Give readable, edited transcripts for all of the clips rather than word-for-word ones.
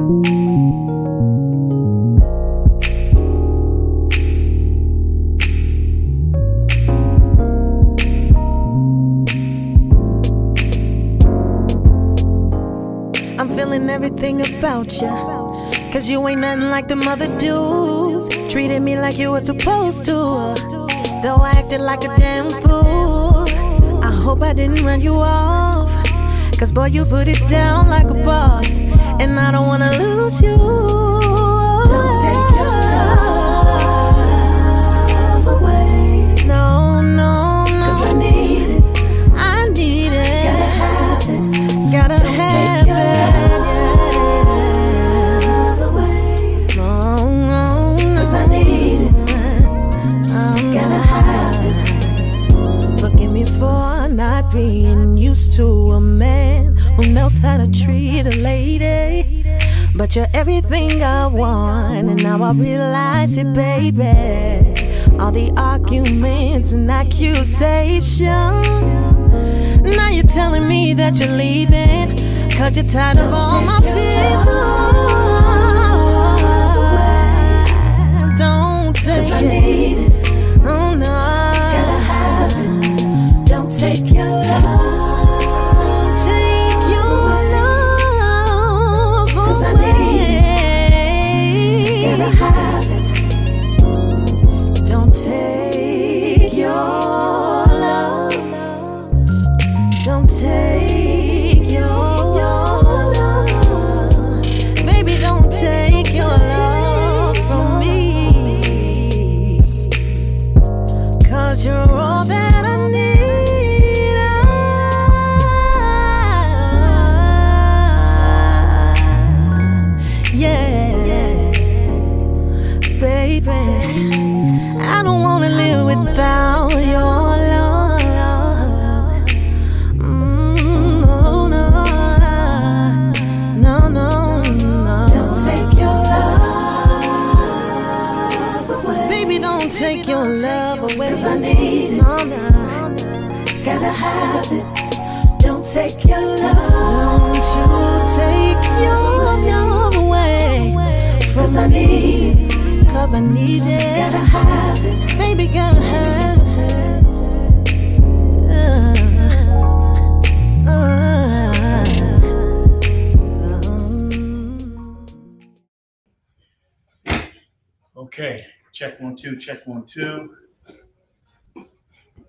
I'm feeling everything about ya, 'cause you ain't nothing like them other dudes. Treated me like you were supposed to, though I acted like a damn fool. I hope I didn't run you off, 'cause boy, you put it down like a boss, and I don't wanna lose you. Don't take your love away. No, no, no. 'Cause I need it. I need it. Gotta have it. Gotta have it. Love away. No, no, no. 'Cause I need it. Gotta have it. Forgive me for not being used to a man who knows how to treat a lady. But you're everything I want, and now I realize it, baby. All the arguments and accusations. Now you're telling me that you're leaving, 'cause you're tired of all my fears. Don't take it. Oh no. Gotta have it. Don't take your love. Don't take your love. Don't take your love. Baby, don't take your love from me, 'cause you're all that I need. Yeah, baby, I don't wanna live without your love. No, no, no, no, no. Don't take your love away. Baby, don't take your love away. 'Cause I need it. No, no. Gotta have it. Don't take your love. Don't you take your love away. 'Cause I need it. 'Cause I need it. Gotta have it. Baby, gotta have it. Okay, check 1 2, check 1 2.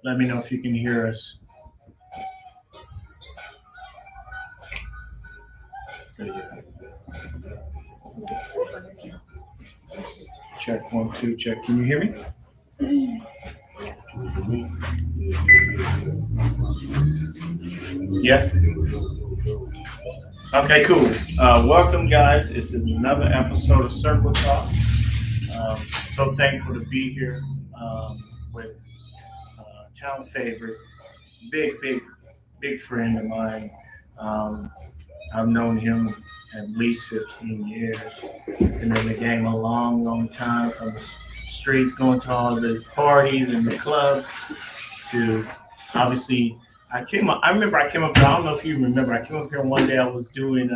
Let me know if you can hear us. Check 1 2, check. Can you hear me? Yeah. Okay, cool. Welcome, guys. This is another episode of Circle Talk. So thankful to be here with town favorite, big friend of mine. I've known him at least 15 years. Been in the game a long time, from the streets, going to all of his parties and the clubs, to obviously I remember I came up here, I don't know if you remember, I came up here one day, I was doing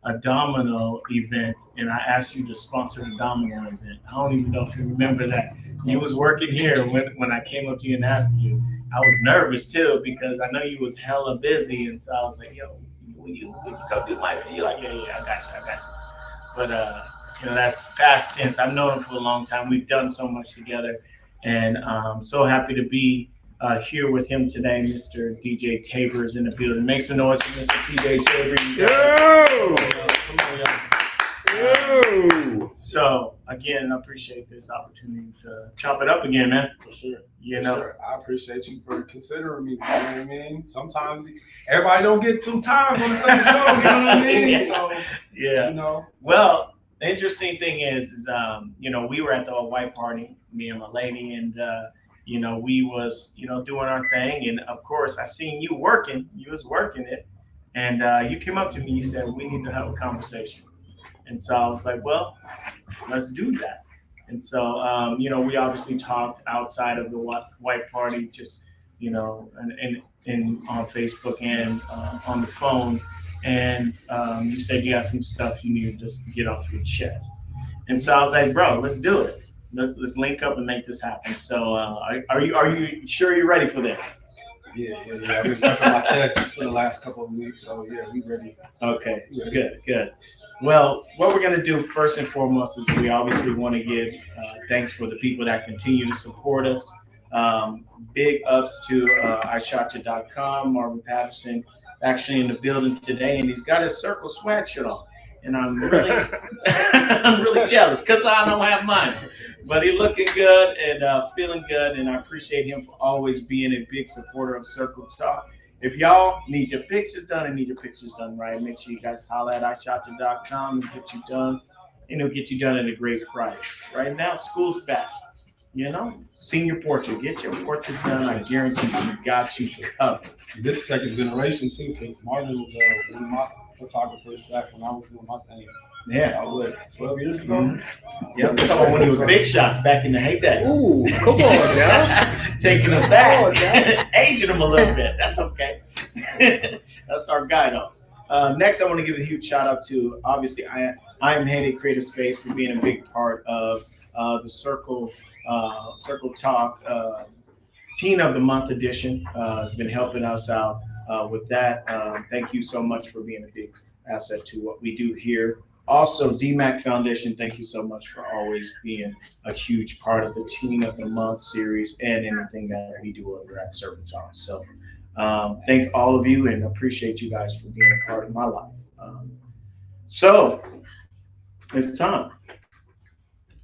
a domino event, and I asked you to sponsor the domino event. I don't even know if you remember that. You was working here when I came up to you and asked you. I was nervous too, because I know you was hella busy, and so I was like, yo, will you come do my video? You're like, yeah, I got you. But that's past tense. I've known him for a long time. We've done so much together, and I'm so happy to be here with him today. Mr. DJ Tabor is in the building. Make some noise for Mr. DJ Tabor. Come on, y'all. So again, I appreciate this opportunity to chop it up again, man. For sure. Sure. I appreciate you for considering me. You know what I mean? Sometimes everybody don't get 2 times on the same show. You know what I mean? Yeah. So Yeah. Well, the interesting thing is we were at the white party, me and my lady, and we was doing our thing, and of course I seen you working. You was working it, and you came up to me. You said we need to have a conversation, and so I was like, well, let's do that. And so we obviously talked outside of the white party, just and on Facebook and on the phone, and you said you got some stuff you need to just get off your chest. And so I was like, bro, let's do it. Let's link up and make this happen. So are you sure you're ready for this? Yeah. I've been prepping my chest for the last couple of weeks, so yeah, we ready. Okay, good. Well, what we're gonna do first and foremost is we obviously want to give thanks for the people that continue to support us. Big ups to iShotYou.com, Marvin Patterson, actually in the building today, and he's got his Circle sweatshirt on, and I'm really, I'm really jealous because I don't have mine. But he's looking good and feeling good, and I appreciate him for always being a big supporter of Circle Talk. If y'all need your pictures done and need your pictures done right, make sure you guys holler at iShotYou.com and get you done. And it'll get you done at a great price. Right now, school's back. Senior portrait. Get your portraits done. I guarantee you got you covered. This second generation too, because Marvin was one of my photographers back when I was doing my thing. Yeah. I was 12 years ago. Mm-hmm. Yeah, we're talking about when he was big shots back in the heyday. Ooh, come on now. Taking them back. Aging them a little bit. That's okay. That's our guy though. Next, I want to give a huge shout out to, obviously, I Am Hated Creative Space for being a big part of the Circle Talk Teen of the Month edition. Has been helping us out with that. Thank you so much for being a big asset to what we do here. Also, DMAC Foundation, thank you so much for always being a huge part of the Teen of the Month series and anything that we do over at Circle Talk. So thank all of you and appreciate you guys for being a part of my life. So it's time.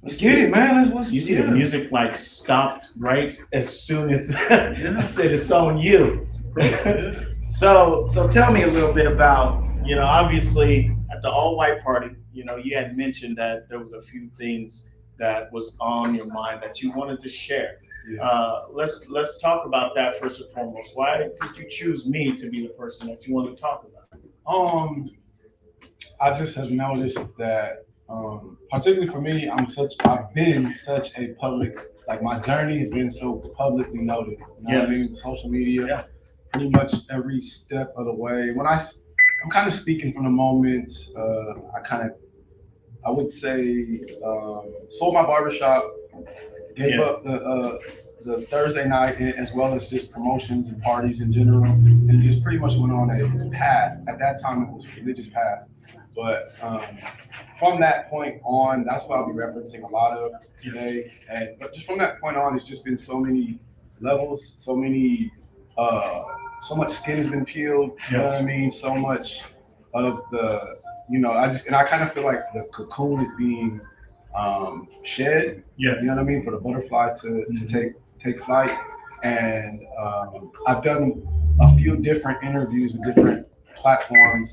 Let's get it, man. You see the music like stopped right as soon as I said it's on you. So tell me a little bit about, obviously at the all-white party, you had mentioned that there was a few things that was on your mind that you wanted to share. Yeah. Let's talk about that first and foremost. Why did you choose me to be the person that you want to talk about? I just have noticed that, particularly for me, I've been such a public, like my journey has been so publicly noted. You know what I mean? Social media, pretty much every step of the way. I'm kind of speaking from the moment, I would say, sold my barbershop, gave up the Thursday night as well as just promotions and parties in general, and just pretty much went on a path. At that time, it was a religious path. But from that point on, that's what I'll be referencing a lot of today. But just from that point on, it's just been so many levels, so much skin has been peeled. You know what I mean? So much of the, I kind of feel like the cocoon is being shed. Yeah. You know what I mean? For the butterfly to take flight. And I've done a few different interviews with different platforms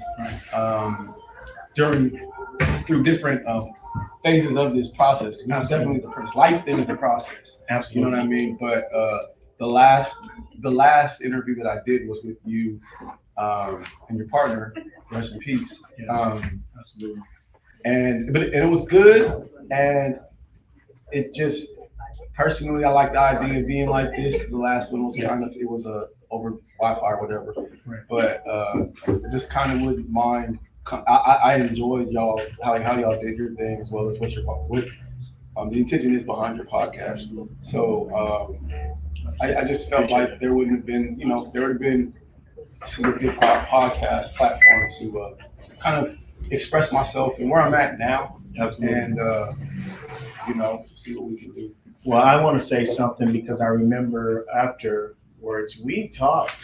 through different phases of this process. It's definitely the first life is the process. Absolutely. You know what I mean? But the last interview that I did was with you and your partner, rest in peace. Yes. Absolutely. But it was good, and it just personally I like the idea of being like this. The last one was kind of, it was over Wi-Fi or whatever, right. But just kind of wouldn't mind. I enjoyed y'all how y'all did your thing as well as what the intention is behind your podcast. So I just felt like there would have been some good podcast platform to kind of express myself and where I'm at now. Absolutely. And see what we can do. Well, I want to say something because I remember afterwards we talked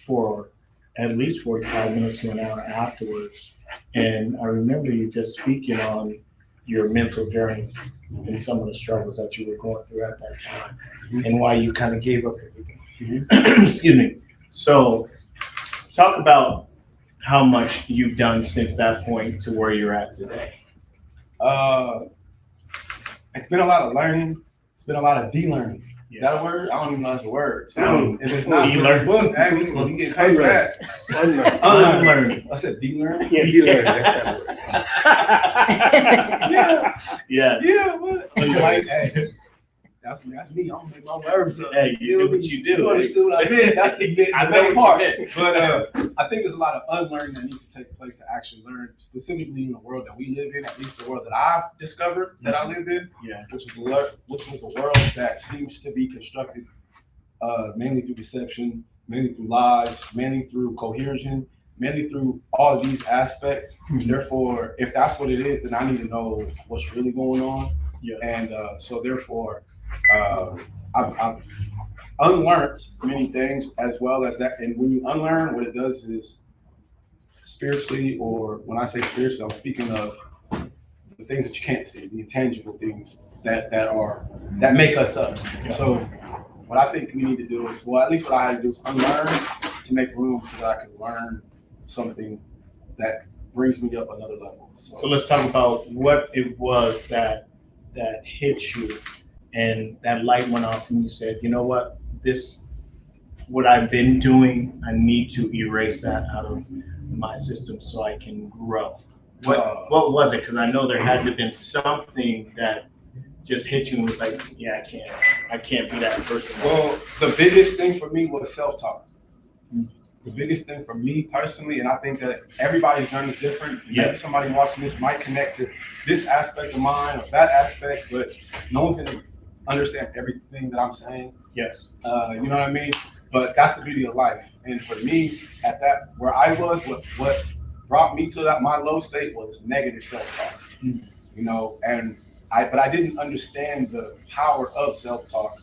for at least 45 minutes to an hour afterwards, and I remember you just speaking on your mental journeys and some of the struggles that you were going through at that time, and why you kind of gave up everything. Excuse me. So, talk about how much you've done since that point to where you're at today. It's been a lot of learning. It's been a lot of de-learning. Is that a word? I don't even know that's a word. So if it's not de-learning, well, you get paid for that. Unlearn. I said de-learn? Yeah, de-learn. That's that word. Yeah. But like, hey, That's me. I don't make my words up. Hey, you do what you do. You understood what I meant. That's the I know main what part. you meant. But I think there's a lot of unlearning that needs to take place to actually learn, specifically in the world that we live in, at least the world that I've discovered that I lived in, which was a world that seems to be constructed mainly through deception, mainly through lies, mainly through coercion, mainly through all of these aspects. Therefore, if that's what it is, then I need to know what's really going on. And so therefore, I've unlearned many things as well as that. And when you unlearn, what it does is spiritually, or when I say spiritually, I'm speaking of the things that you can't see, the intangible things that make us up. So what I think we need to do is, well, at least what I had to do is unlearn to make room so that I can learn something that brings me up another level. So let's talk about what it was that hit you, and that light went off, and you said, you know what, what I've been doing, I need to erase that out of my system so I can grow. What was it? Because I know there had to have been something that just hit you and was like, yeah, I can't be that person. Well, the biggest thing for me was self-talk. The biggest thing for me personally, and I think that everybody's journey is different. Maybe somebody watching this might connect to this aspect of mine or that aspect, but no one's gonna understand everything that I'm saying. Yes. You know what I mean? But that's the beauty of life. And for me, at that where I was, what brought me to that my low state was negative self-talk. You know, but I didn't understand the power of self-talk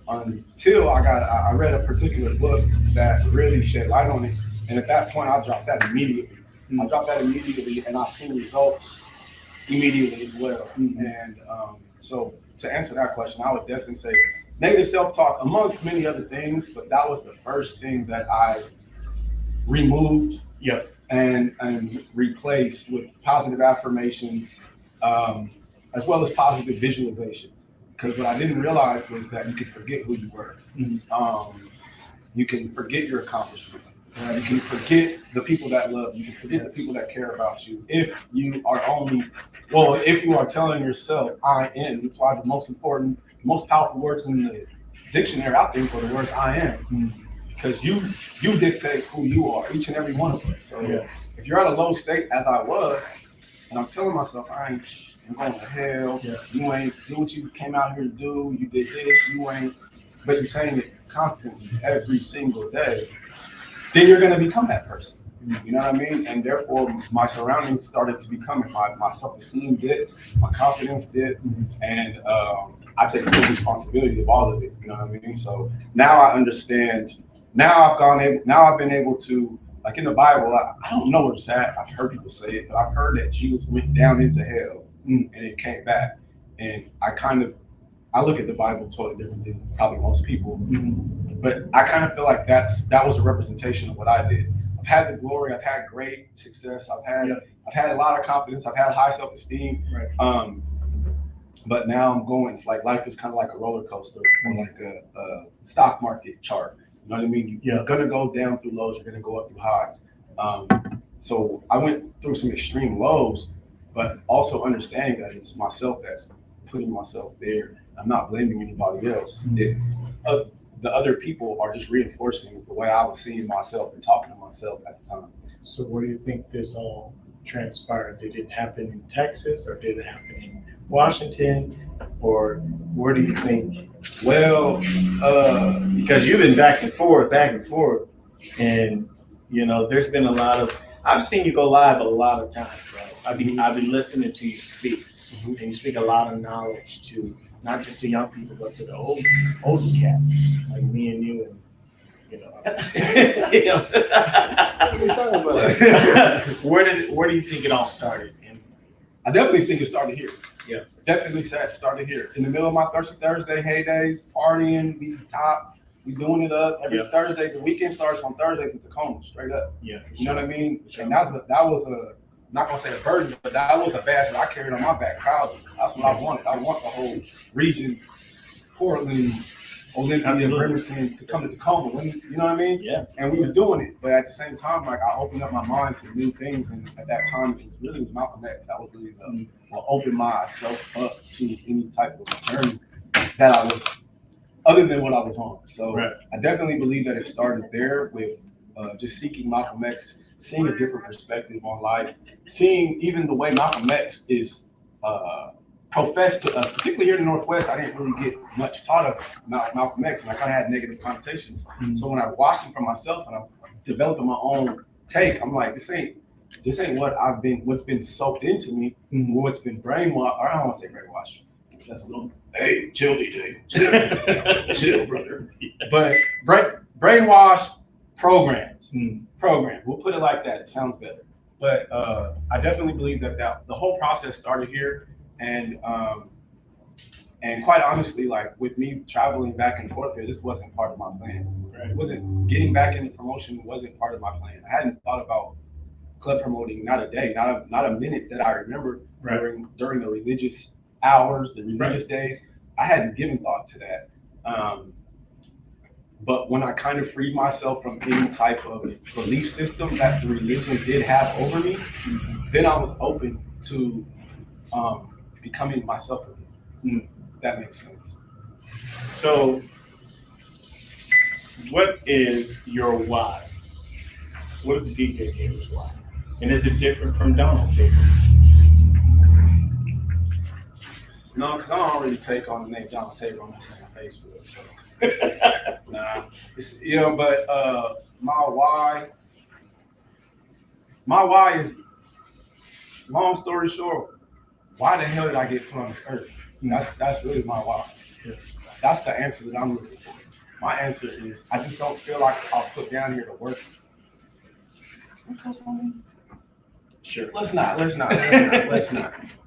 until I read a particular book that really shed light on it. And at that point, I dropped that immediately. And I've seen results immediately as well. And so to answer that question, I would definitely say negative self-talk amongst many other things, but that was the first thing that I removed and replaced with positive affirmations, as well as positive visualizations. Because what I didn't realize was that you can forget who you were. You can forget your accomplishments. You can forget the people that love you. You can forget the people that care about you. If you are telling yourself, I am. That's why the most important, most powerful words in the dictionary, I think, are the words I am. Because you dictate who you are, each and every one of us. So if you're at a low state, as I was, and I'm telling myself, I'm going to hell. You ain't do what you came out here to do. You did this. You ain't. But you're saying it constantly, every single day. Then you're going to become that person. You know what I mean? And therefore, my surroundings started to become it. My self-esteem did. My confidence did. And I take full responsibility of all of it. You know what I mean? So now I understand. Now I've been able to, like in the Bible, I don't know where it's at. I've heard people say it, but I've heard that Jesus went down into hell and it came back. And I look at the Bible totally different than probably most people. But I kind of feel like that was a representation of what I did. I've had the glory, I've had great success, I've had a lot of confidence, I've had high self-esteem. But now I'm going, it's like life is kind of like a roller coaster or like a stock market chart. You know what I mean? You're gonna go down through lows, you're gonna go up through highs. So I went through some extreme lows, but also understanding that it's myself that's putting myself there. I'm not blaming anybody else. The other people are just reinforcing the way I was seeing myself and talking to myself at the time. So where do you think this all transpired? Did it happen in Texas, or did it happen in Washington, or where do you think? Well, because you've been back and forth, and you know there's been a lot of. I've seen you go live a lot of times, right? I've been listening to you speak, and you speak a lot of knowledge to not just the young people, but to the old cats like me and you, and you know. What are you talking about? Where do you think it all started? I definitely think it started here. Yeah. Definitely started here. In the middle of my Thirsty Thursday heydays, partying, we doing it up every Thursday. The weekend starts on Thursdays in Tacoma, straight up. Yeah. You know what I mean? And that was a not gonna say a burden, but that was a badge that I carried on my back proudly. That's what I wanted. I want the whole region, Portland, Olympia, Bremerton, to come to Tacoma. You know what I mean? Yeah. And we was doing it, but at the same time, like I opened up my mind to new things, and at that time, it was Malcolm X. That was really open myself up to any type of journey. that I was, other than what I was on. So Right. I definitely believe that it started there with just seeking Malcolm X, seeing a different perspective on life, seeing even the way Malcolm X is professed to us, particularly here in the Northwest. I didn't really get much taught of Malcolm X, and I kind of had negative connotations. Mhm. So when I watched him for myself and I'm developing my own take, I'm like, this ain't what what's been soaked into me, what's been brainwashed. Or I don't want to say brainwashed. That's a little, hey, chill, DJ, chill, brother. But brainwashed programs, we'll put it like that. It sounds better. But I definitely believe that the whole process started here, and quite honestly, like with me traveling back and forth here, this wasn't part of my plan. Right? It wasn't getting back into promotion. Wasn't part of my plan. I hadn't thought about club promoting, not a day, not a minute that I remember during the religious hours, the religious days. I hadn't given thought to that. But when I kind of freed myself from any type of belief system that the religion did have over me, then I was open to becoming myself again. That makes sense. So, what is your why? What is DJ Taylor's why? And is it different from Donald Taylor? No, because I don't really take on the name Donald Taylor on my Facebook. So. Nah, it's, but my why is, long story short, why the hell did I get put on this earth? That's really my why. That's the answer that I'm looking for. My answer is I just don't feel like I was put down here to work. Sure. Let's not.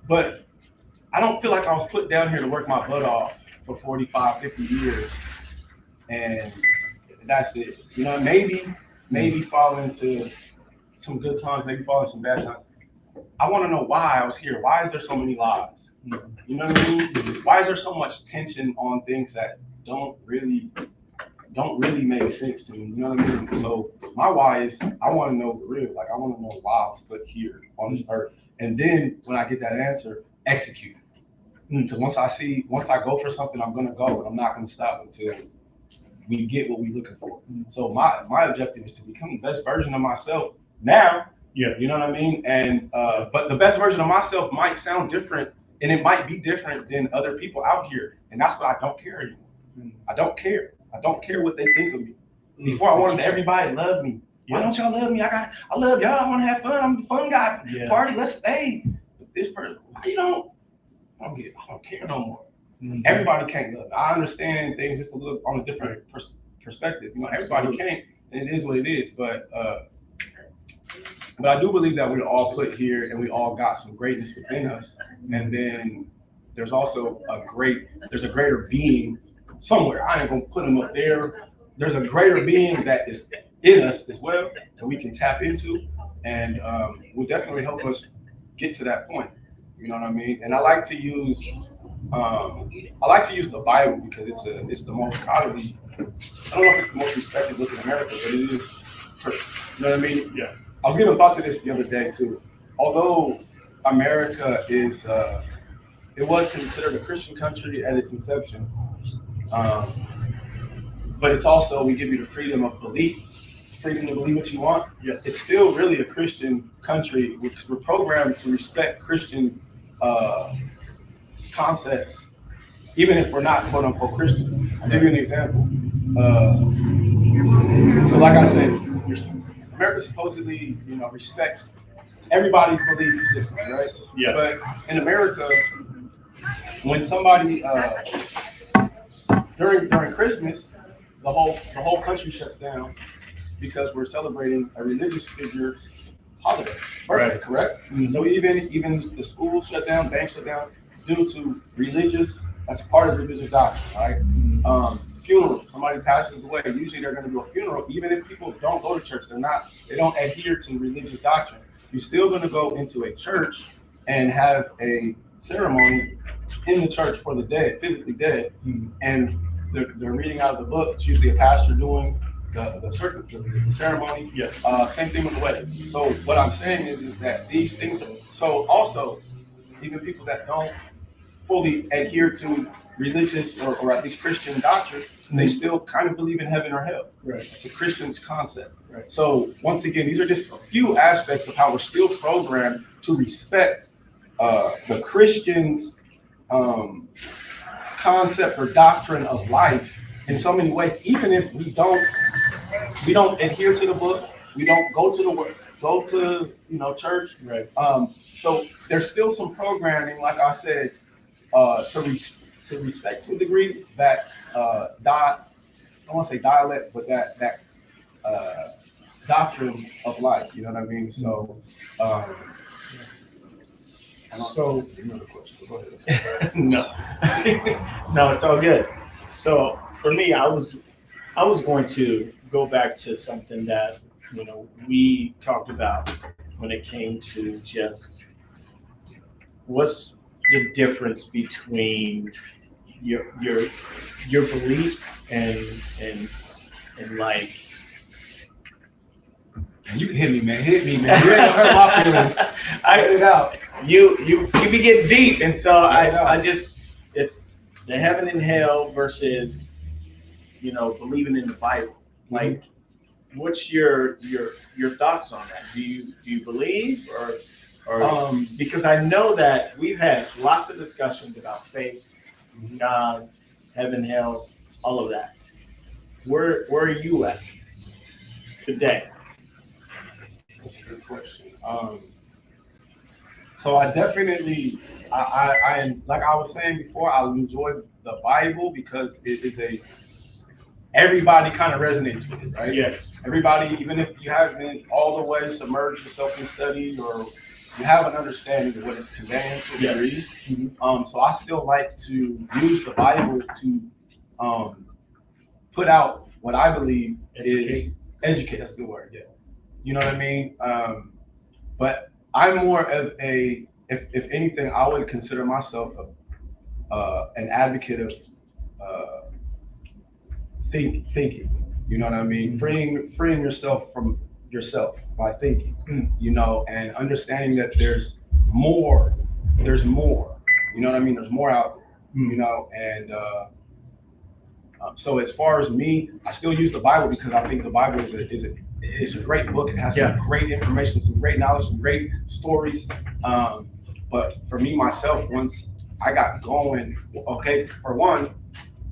But I don't feel like I was put down here to work my butt off for 45, 50 years, and that's it. Maybe fall into some good times, maybe fall into some bad times. I want to know why I was here. Why is there so many lies? You know what I mean? Why is there so much tension on things that don't really make sense to me? You know what I mean? So my why is I want to know the real. Like I want to know why I was put here on this earth, and then when I get that answer, execute. Because once I go for something, I'm gonna go, and I'm not gonna stop until we get what we're looking for. So my objective is to become the best version of myself now. Yeah. You know what I mean? And but the best version of myself might sound different, and it might be different than other people out here, and that's what I don't care anymore. I don't care. I don't care what they think of me. Before I wanted everybody to love me. Why don't y'all love me? I love y'all. I want to have fun. I'm a fun guy. Yeah. Party. Let's stay. But this person, why you don't? I don't care no more. Everybody can't love. I understand things just a little on a different perspective. Everybody can't, and it is what it is. But I do believe that we're all put here, and we all got some greatness within us. And then there's also a greater being somewhere. I ain't gonna put them up there. There's a greater being that is in us as well that we can tap into, and will definitely help us get to that point. You know what I mean? And I like to use the Bible because it's the most probably, I don't know if it's the most respected book in America, but it is. You know what I mean? Yeah. I was giving thought to this the other day too. Although America is, it was considered a Christian country at its inception, but it's also, we give you the freedom of belief, freedom to believe what you want. Yes. It's still really a Christian country. We're programmed to respect Christian concepts, even if we're not quote unquote Christian. I'll give you an example. So like I said, America supposedly, respects everybody's belief system, right? Yeah. But in America, when somebody during Christmas, the whole country shuts down because we're celebrating a religious figure's holiday, birthday, right. Correct? Mm-hmm. So even the schools shut down, banks shut down due to religious. That's part of religious doctrine, right? Funeral. Somebody passes away. Usually they're going to do a funeral, even if people don't go to church. They don't adhere to religious doctrine. You're still going to go into a church and have a ceremony in the church for the dead, physically dead, and they're reading out of the book. It's usually a pastor doing the ceremony. Yes. Same thing with the wedding. So what I'm saying is that these things. So also, even people that don't fully adhere to religious or at least Christian doctrine, they still kind of believe in heaven or hell. Right. It's a Christian concept. Right. So once again, these are just a few aspects of how we're still programmed to respect the Christians' concept or doctrine of life in so many ways. Even if we don't adhere to the book, we don't go to church. Right. So there's still some programming, like I said, to respect to a degree that I don't want to say dialect, but that doctrine of life. You know what I mean? So. So another question. Go ahead. no, no, it's all good. So for me, I was going to go back to something that we talked about when it came to just what's the difference between your beliefs and like. You can hit me, man. Hit me, man. You ain't gonna hurt my feelings. I Get it out. You be getting deep, and so I just it's the heaven and hell versus believing in the Bible. Like, what's your thoughts on that? Do you believe or because I know that we've had lots of discussions about faith, God, heaven, hell, all of that. Where are you at today? That's a good question. So I definitely, I like I was saying before, I enjoy the Bible because it is everybody kind of resonates with it, right? Yes. Everybody, even if you haven't all the way submerged yourself in study or you have an understanding of what it's conveying to a degree. Mm-hmm. So I still like to use the Bible to put out what I believe is educate. That's a good word. Yeah. You know what I mean? But I'm more of if anything, I would consider myself an advocate of thinking. You know what I mean? Freeing yourself from yourself by thinking. And understanding that there's more. You know what I mean? There's more out there. And so as far as me, I still use the Bible because I think the Bible it's a great book. It has some great information, some great knowledge, some great stories. But for me, myself, once I got going, okay, for one,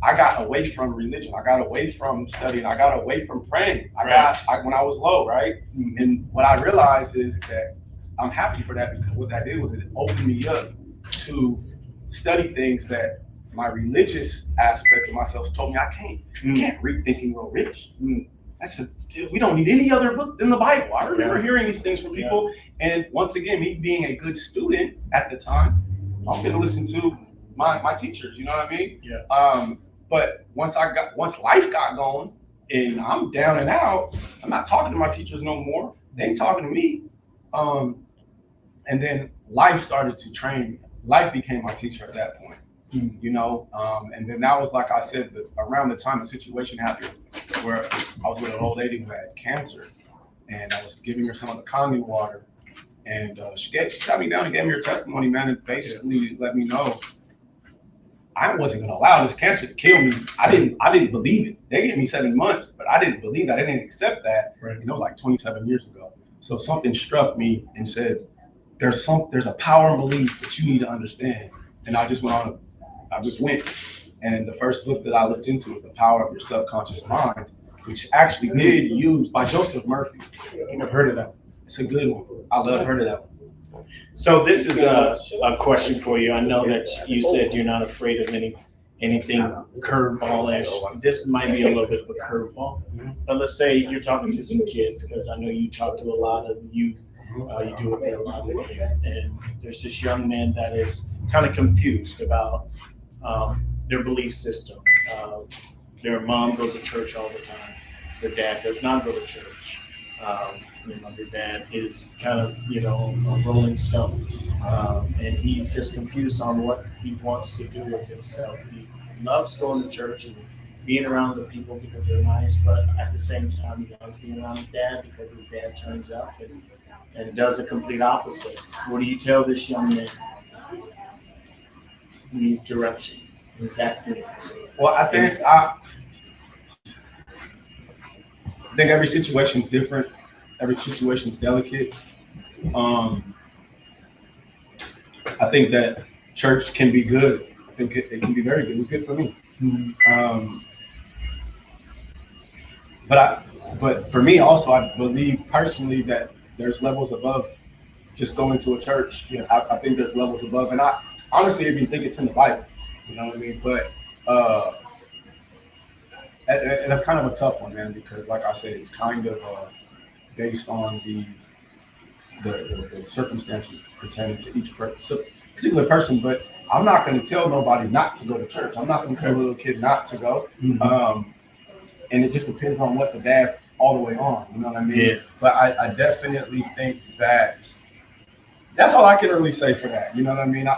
I got away from religion. I got away from studying. I got away from praying. When I was low, right? And what I realized is that I'm happy for that because what that did was it opened me up to study things that my religious aspect of myself told me I can't. You can't read Think and Grow Rich. We don't need any other book than the Bible. I remember hearing these things from people, and once again, me being a good student at the time, I'm going to listen to my teachers. You know what I mean? Yeah. But once life got going, and I'm down and out, I'm not talking to my teachers no more. They ain't talking to me. And then life started to train me. Life became my teacher at that point. And then that was, like I said, around the time the situation happened where I was with an old lady who had cancer, and I was giving her some of the Kangen water, and she sat me down and gave me her testimony, man, and basically let me know I wasn't going to allow this cancer to kill me. I didn't believe it. They gave me 7 months, but I didn't believe that. I didn't accept that. Right. And it was like 27 years ago. So something struck me and said, there's a power and belief that you need to understand. And I just went. And the first book that I looked into was The Power of Your Subconscious Mind, which actually did use by Joseph Murphy. I think I've heard of that. It's a good one. Heard of that one. So this is a question for you. I know that you said you're not afraid of anything curveball-ish. This might be a little bit of a curveball. But let's say you're talking to some kids, because I know you talk to a lot of youth. You do it with a lot of youth. And there's this young man that is kind of confused about their belief system. Their mom goes to church all the time. Their dad does not go to church. Their dad is kind of, a rolling stone. And he's just confused on what he wants to do with himself. He loves going to church and being around the people because they're nice, but at the same time, he loves being around his dad because his dad turns up and does the complete opposite. What do you tell this young man? needs direction. He's asking you for Well, I think every situation is different. Every situation is delicate. I think that church can be good. I think it can be very good. It was good for me. But for me also, I believe personally that there's levels above just going to a church. You know, I think there's levels above, and I honestly even think it's in the Bible. You know what I mean? But and that's kind of a tough one, man, because like I said, it's kind of based on the circumstances pertaining to each particular person. But I'm not going to tell nobody not to go to church. I'm not going to tell a little kid not to go. And it just depends on what the dad's all the way on. You know what I mean? Yeah. But I definitely think that's all I can really say for that. You know what I mean?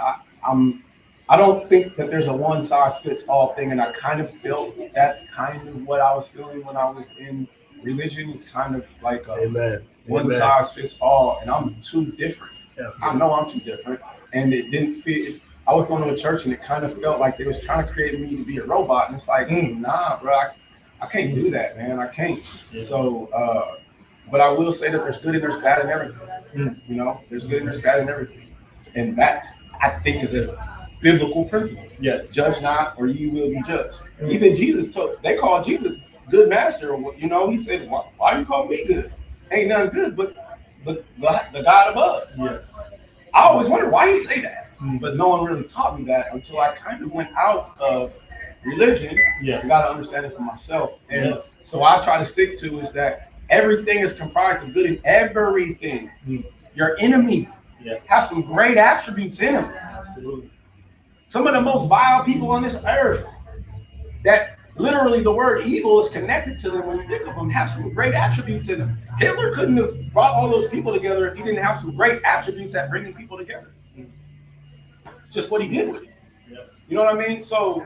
I don't think that there's a one size fits all thing, and I kind of felt that's kind of what I was feeling when I was in religion. It's kind of like a one size fits all, and I'm too different. Yeah. I know I'm too different, and it didn't fit. I was going to a church, and it kind of felt like they was trying to create me to be a robot, and it's like, nah, bro, I can't do that, man. I can't. Yeah. So, but I will say that there's good and there's bad in everything. You know, there's good and there's bad in everything, and that's, I think, is a biblical principle. Yes. Judge not, or you will be judged. Even Jesus they called Jesus good master. You know, he said, why you call me good? Ain't nothing good but the God above. Yes. I always wondered why he say that, but no one really taught me that until I kind of went out of religion. Yeah. I got to understand it for myself. And so I try to stick to is that everything is comprised of good, and everything. Your enemy has some great attributes in him. Absolutely. Some of the most vile people on this earth, that literally the word evil is connected to them when you think of them, have some great attributes in them. Hitler couldn't have brought all those people together if he didn't have some great attributes at bringing people together. It's just what he did with it. Yeah. You know what I mean? So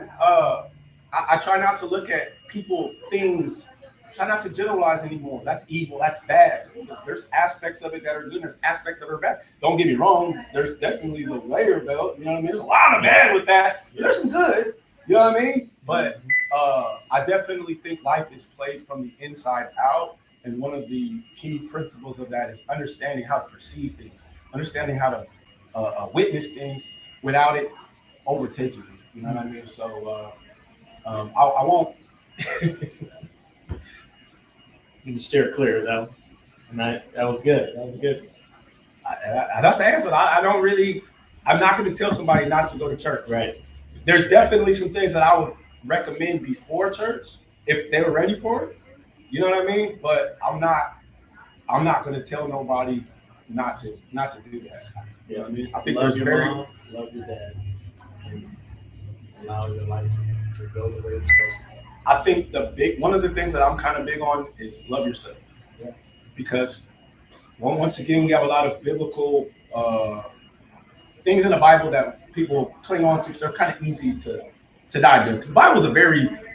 I try not to look at people, things, try not to generalize anymore. That's evil, that's bad. There's aspects of it that are good, there's aspects of it that are bad. Don't get me wrong, there's definitely the layer belt, you know what I mean? There's a lot of bad with that. There's some good, you know what I mean? But I definitely think life is played from the inside out. And one of the key principles of that is understanding how to perceive things, understanding how to witness things without it overtaking you. You know what I mean? So I won't. You can steer clear though, and that was good. That was good. That's the answer. I don't really. I'm not going to tell somebody not to go to church. Right. There's definitely some things that I would recommend before church if they were ready for it. You know what I mean? But I'm not going to tell nobody not to do that. You know what I mean? I think Love there's your mom, love your dad, and allow your life to go the way it's supposed to. I think one of the things that I'm kind of big on is love yourself. Yeah. Because once again, we have a lot of biblical things in the Bible that people cling on to. They're kind of easy to digest. The Bible's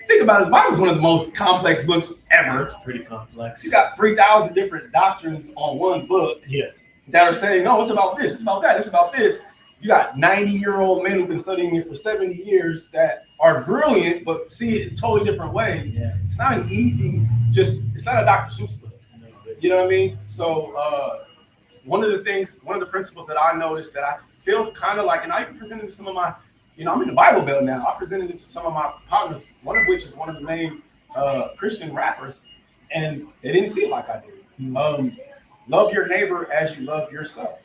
think about it, the Bible's one of the most complex books ever. It's pretty complex. You got 3,000 different doctrines on one book that are saying, no, it's about this, it's about that, it's about this. You got 90-year-old men who've been studying it for 70 years that are brilliant, but see it in totally different ways. Yeah. It's not an easy, it's not a Dr. Seuss book. You know what I mean? So one of the principles that I noticed that I feel kind of like, and I even presented to some of my, I'm in the Bible Belt now. I presented it to some of my partners, one of which is one of the main Christian rappers, and they didn't see it like I did. Love your neighbor as you love yourself.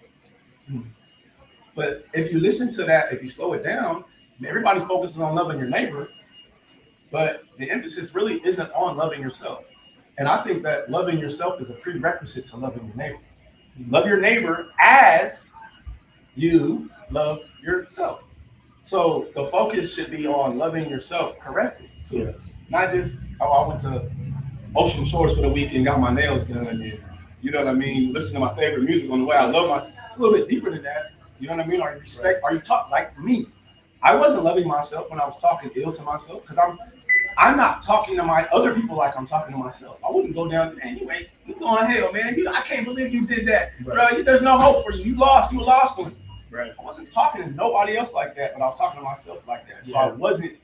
But if you listen to that, if you slow it down, everybody focuses on loving your neighbor, but the emphasis really isn't on loving yourself. And I think that loving yourself is a prerequisite to loving your neighbor. Love your neighbor as you love yourself. So the focus should be on loving yourself correctly. Yes. Not just, I went to Ocean Shores for the week and got my nails done. And, you know what I mean? Listen to my favorite music on the way. I love myself. It's a little bit deeper than that. You know what I mean? Are you talking like me? I wasn't loving myself when I was talking ill to myself because I'm not talking to my other people like I'm talking to myself. I wouldn't go down there anyway. You going to hell, man. I can't believe you did that. Right. Bro, there's no hope for you. You lost. You a lost one. Right. I wasn't talking to nobody else like that, but I was talking to myself like that. So I wasn't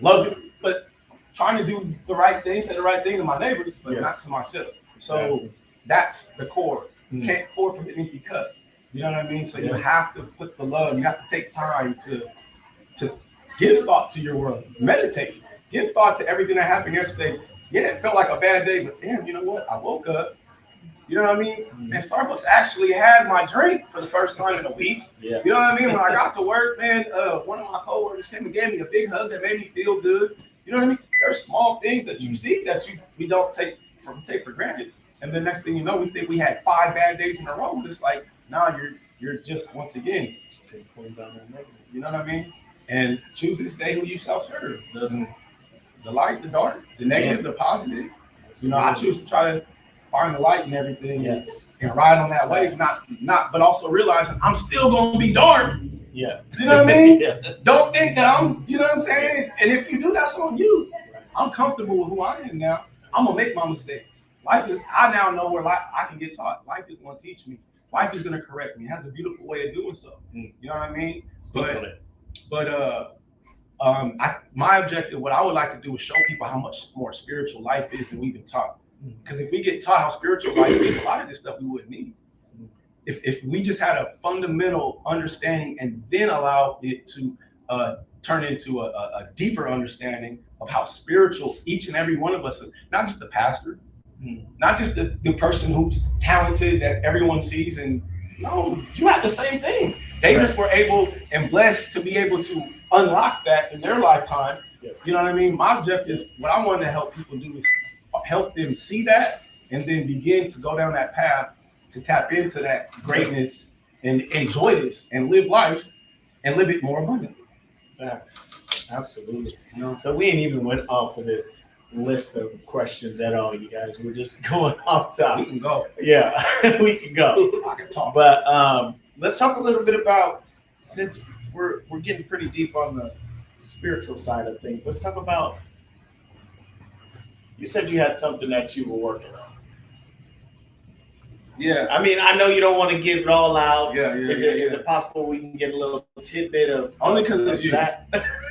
loving, but trying to do the right thing, say the right thing to my neighbors, but not to myself. So that's the core. You can't pour from an empty cup. You know what I mean? So you have to put the love. You have to take time to give thought to your world. Meditate. Give thought to everything that happened yesterday. Yeah, it felt like a bad day, but damn, you know what? I woke up. You know what I mean? Man, Starbucks actually had my drink for the first time in a week. Yeah. You know what I mean? When I got to work, man, one of my coworkers came and gave me a big hug that made me feel good. You know what I mean? There's small things that you see that we don't take for granted. And the next thing you know, we think we had 5 bad days in a row. It's like, nah, you're just once again. You know what I mean? And choose this day who you self-serve. The light, the dark, the negative, the positive. You know, I choose to try to find the light in everything, and ride on that wave. But also realizing I'm still gonna be dark. Yeah. You know what I mean? Don't think that you know what I'm saying? And if you do, that's on you. I'm comfortable with who I am now. I'm gonna make my mistakes. I now know where I can get taught. Life is gonna teach me. Life is gonna correct me. It has a beautiful way of doing so. You know what I mean? My objective, what I would like to do is show people how much more spiritual life is than we've been taught. Because if we get taught how spiritual life is, a lot of this stuff we wouldn't need. If we just had a fundamental understanding and then allow it to turn into a deeper understanding of how spiritual each and every one of us is, not just the pastor, not just the person who's talented that everyone sees, and no, you have the same thing. They just were able and blessed to be able to unlock that in their lifetime. You know what I mean? My objective, what I want to help people do is help them see that and then begin to go down that path to tap into that greatness and enjoy this and live life and live it more abundantly. Absolutely. You know? So we ain't even went off of this list of questions at all, you guys. We're just going off top. We can go. Yeah, we can go. I can talk. But let's talk a little bit about, since we're getting pretty deep on the spiritual side of things, let's talk about, you said you had something that you were working on. Yeah. I mean, I know you don't want to give it all out. Is it possible we can get a little tidbit of only because it's you? That?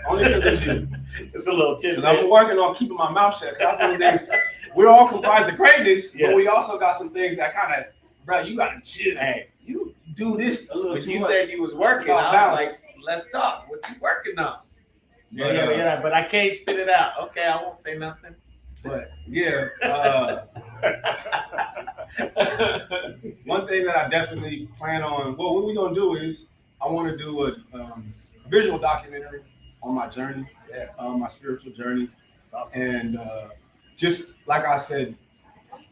Only because it's you. Just a little tidbit. I'm working on keeping my mouth shut. That's one of the things. We're all comprised of greatness, but we also got some things that kind of, bro, you got to chill. Hey, you do this a little too much. You said you was working. I was like, let's talk. What you working on? Yeah. But I can't spit it out. Okay, I won't say nothing. But yeah, one thing that I definitely plan on, well, what we're gonna do is I want to do a visual documentary on my journey, my spiritual journey. Awesome. And just like I said,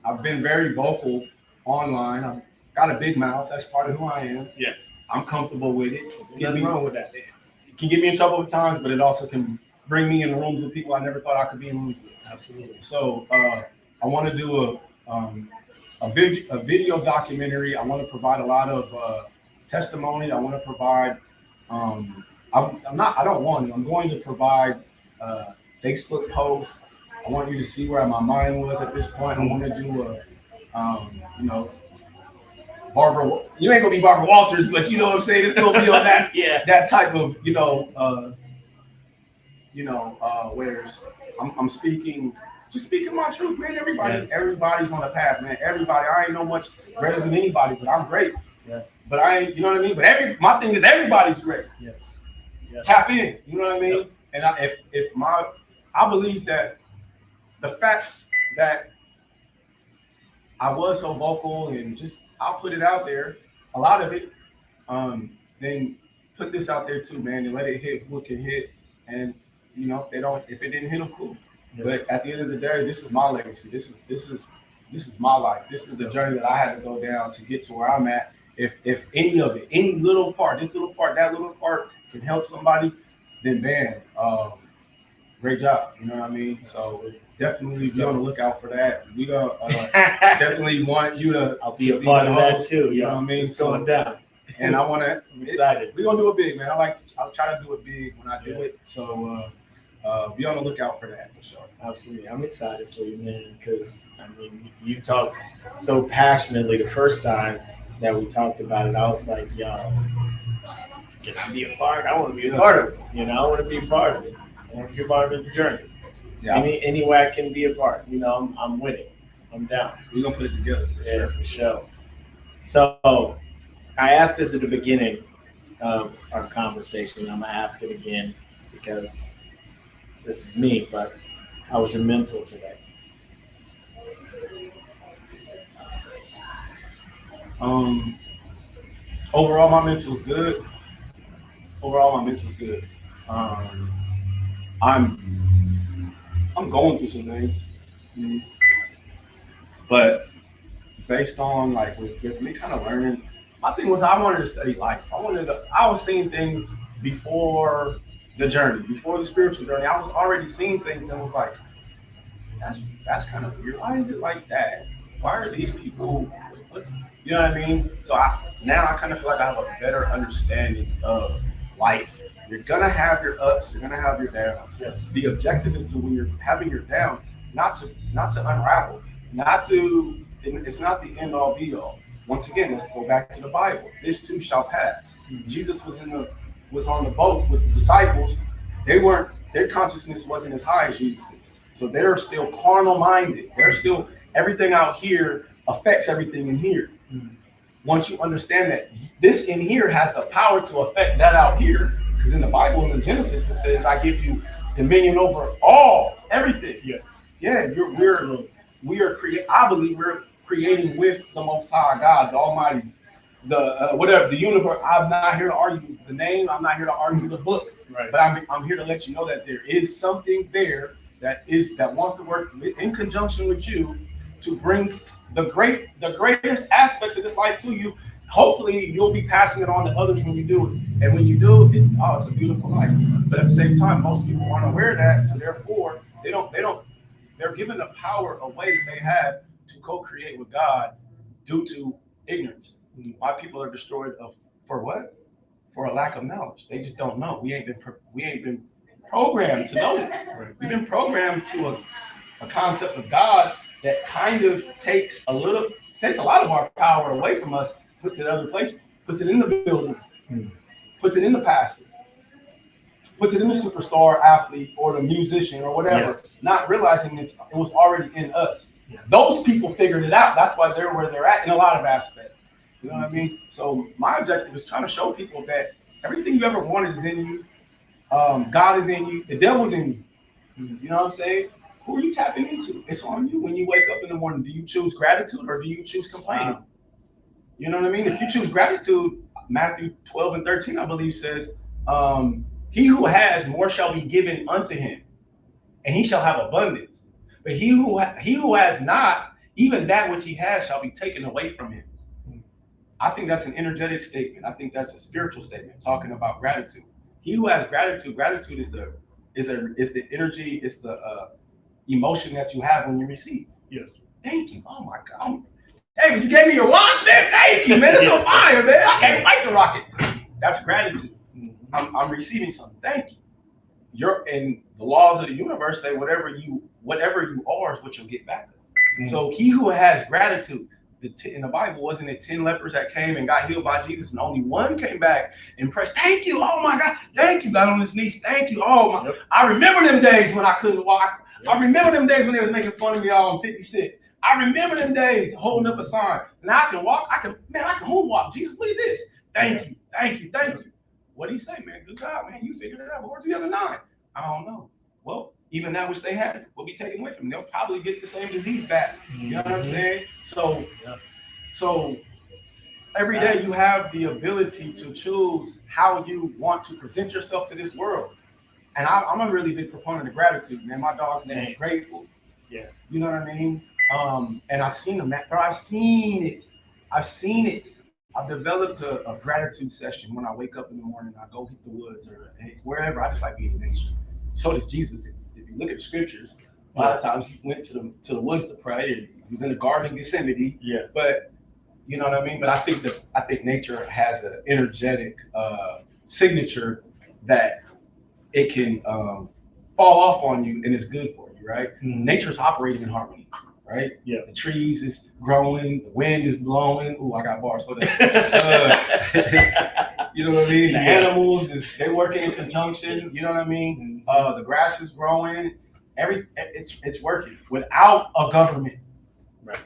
I've been very vocal online. I've got a big mouth. That's part of who I am. Yeah, I'm comfortable with it. Nothing wrong with that. It can get me in trouble at times, but it also can bring me in rooms with people I never thought I could be in rooms with. Absolutely. So I want to do a video documentary. I want to provide a lot of testimony. I want to provide. I'm going to provide Facebook posts. I want you to see where my mind was at this point. I want to do Barbara. You ain't gonna be Barbara Walters, but you know what I'm saying. It's gonna be on that that type of whereas I'm speaking my truth, man. Everybody's on a path, man. Everybody, I ain't no much greater than anybody, but I'm great. Yeah. But I ain't, you know what I mean? But my thing is everybody's great. Yes. Tap in, you know what I mean? Yep. And I believe that the fact that I was so vocal and just I'll put it out there, a lot of it, then put this out there too, man, and let it hit who it can hit. And if it didn't hit them, cool. Yeah. But at the end of the day, this is my legacy. This is my life. This is the journey that I had to go down to get to where I'm at. If any of it, any little part, this little part, that little part can help somebody, then man, great job. You know what I mean? So definitely be on the lookout for that. We gonna definitely want you to. I'll be a part of that too. You know what I mean? It's going down. And I want to. I'm excited. We're gonna do it big, man. I'll try to do it big when I do it. So be on the lookout for that for sure. Absolutely, I'm excited for you, man. Because I mean, you talked so passionately the first time that we talked about it. I was like, yo, can I be a part? I want to be a part of it. You know, I want to be a part of it. I want to be a part of the journey. Yeah. Any way I can be a part. You know, I'm with it. I'm down. We're gonna put it together. For sure. So I asked this at the beginning of our conversation. I'm gonna ask it again because this is me. But how was your mental today? Overall, my mental is good. I'm going through some things, but based on like with me kind of learning, my thing was I wanted to study life. I was seeing things before the journey, before the spiritual journey. I was already seeing things and was like, that's kind of weird. Why is it like that? Why are these people? You know what I mean? So now I kind of feel like I have a better understanding of life. You're gonna have your ups, you're gonna have your downs. Yes. The objective is to, when you're having your downs, not to unravel, it's not the end all be all. Once again, let's go back to the Bible. This too shall pass. Mm-hmm. Jesus was on the boat with the disciples. Their consciousness wasn't as high as Jesus's. So they're still carnal minded. They're still, everything out here affects everything in here. Mm-hmm. Once you understand that this in here has the power to affect that out here, because in the Bible, in Genesis, it says, I give you dominion over everything. Yes. Yeah, I believe we're creating with the Most High God, the Almighty, the universe. I'm not here to argue the name. I'm not here to argue the book. Right. But I'm here to let you know that there is something there that wants to work in conjunction with you to bring the greatest aspects of this life to you. Hopefully you'll be passing it on to others when you do it. And when you do it, it's a beautiful life. But at the same time, most people aren't aware of that. So therefore, they're giving the power away that they have to co-create with God due to ignorance. Why people are destroyed for what? For a lack of knowledge. They just don't know. We ain't been programmed to know this. Right. We've been programmed to a concept of God that kind of takes a lot of our power away from us, puts it other places, puts it in the building, puts it in the pastor, puts it in the superstar athlete or the musician or whatever, not realizing it was already in us. Yeah. Those people figured it out. That's why they're where they're at in a lot of aspects. You know what I mean? So my objective is trying to show people that everything you ever wanted is in you. God is in you. The devil's in you. You know what I'm saying? Who are you tapping into? It's on you. When you wake up in the morning, do you choose gratitude or do you choose complaining? You know what I mean? If you choose gratitude, Matthew 12:13, I believe, says, he who has, more shall be given unto him, and he shall have abundance. But he who has not, even that which he has shall be taken away from him. I think that's an energetic statement. I think that's a spiritual statement talking about gratitude. He who has gratitude is the energy, it's the emotion that you have when you receive. Yes. Thank you. Oh my God. Hey, you gave me your watch, man. Thank you, man. It's on fire, man. I can't wait to rock it. That's gratitude. I'm receiving something. Thank you. You're in the laws of the universe say whatever you are is what you'll get back. So he who has gratitude, in the Bible, wasn't it 10 lepers that came and got healed by Jesus, and only one came back and pressed, thank you, oh my God, thank you, got on his knees, thank you, oh my. Yep. I remember them days when I couldn't walk. Yep. I remember them days when they was making fun of me all on 56. I remember them days holding up a sign. Now I can walk, I can moonwalk. Jesus, look at this. Thank you. What did he say, man? Good job, man. You figured it out. But where's the other 9? I don't know. Well, even that which they had will be taken away from them. They'll probably get the same disease back. You know what I'm saying? So every day you have the ability to choose how you want to present yourself to this world. And I'm a really big proponent of gratitude, man. My dog's name is Grateful. Yeah. You know what I mean? And I've seen them, bro. I've seen it. I've developed a gratitude session when I wake up in the morning. I go hit the woods or wherever. I just like being in nature. So does Jesus. If you look at the scriptures, a lot of times he went to the woods to pray. And he was in the Garden of Gethsemane. Yeah. But you know what I mean? But I think nature has an energetic signature that it can fall off on you and it's good for you, right? Mm-hmm. Nature's operating in harmony, right? Yeah. The trees is growing, the wind is blowing. Ooh, I got bars for that. You know what I mean? The Yeah. animals they working in conjunction. You know what I mean? The grass is growing. It's working without a government. Right.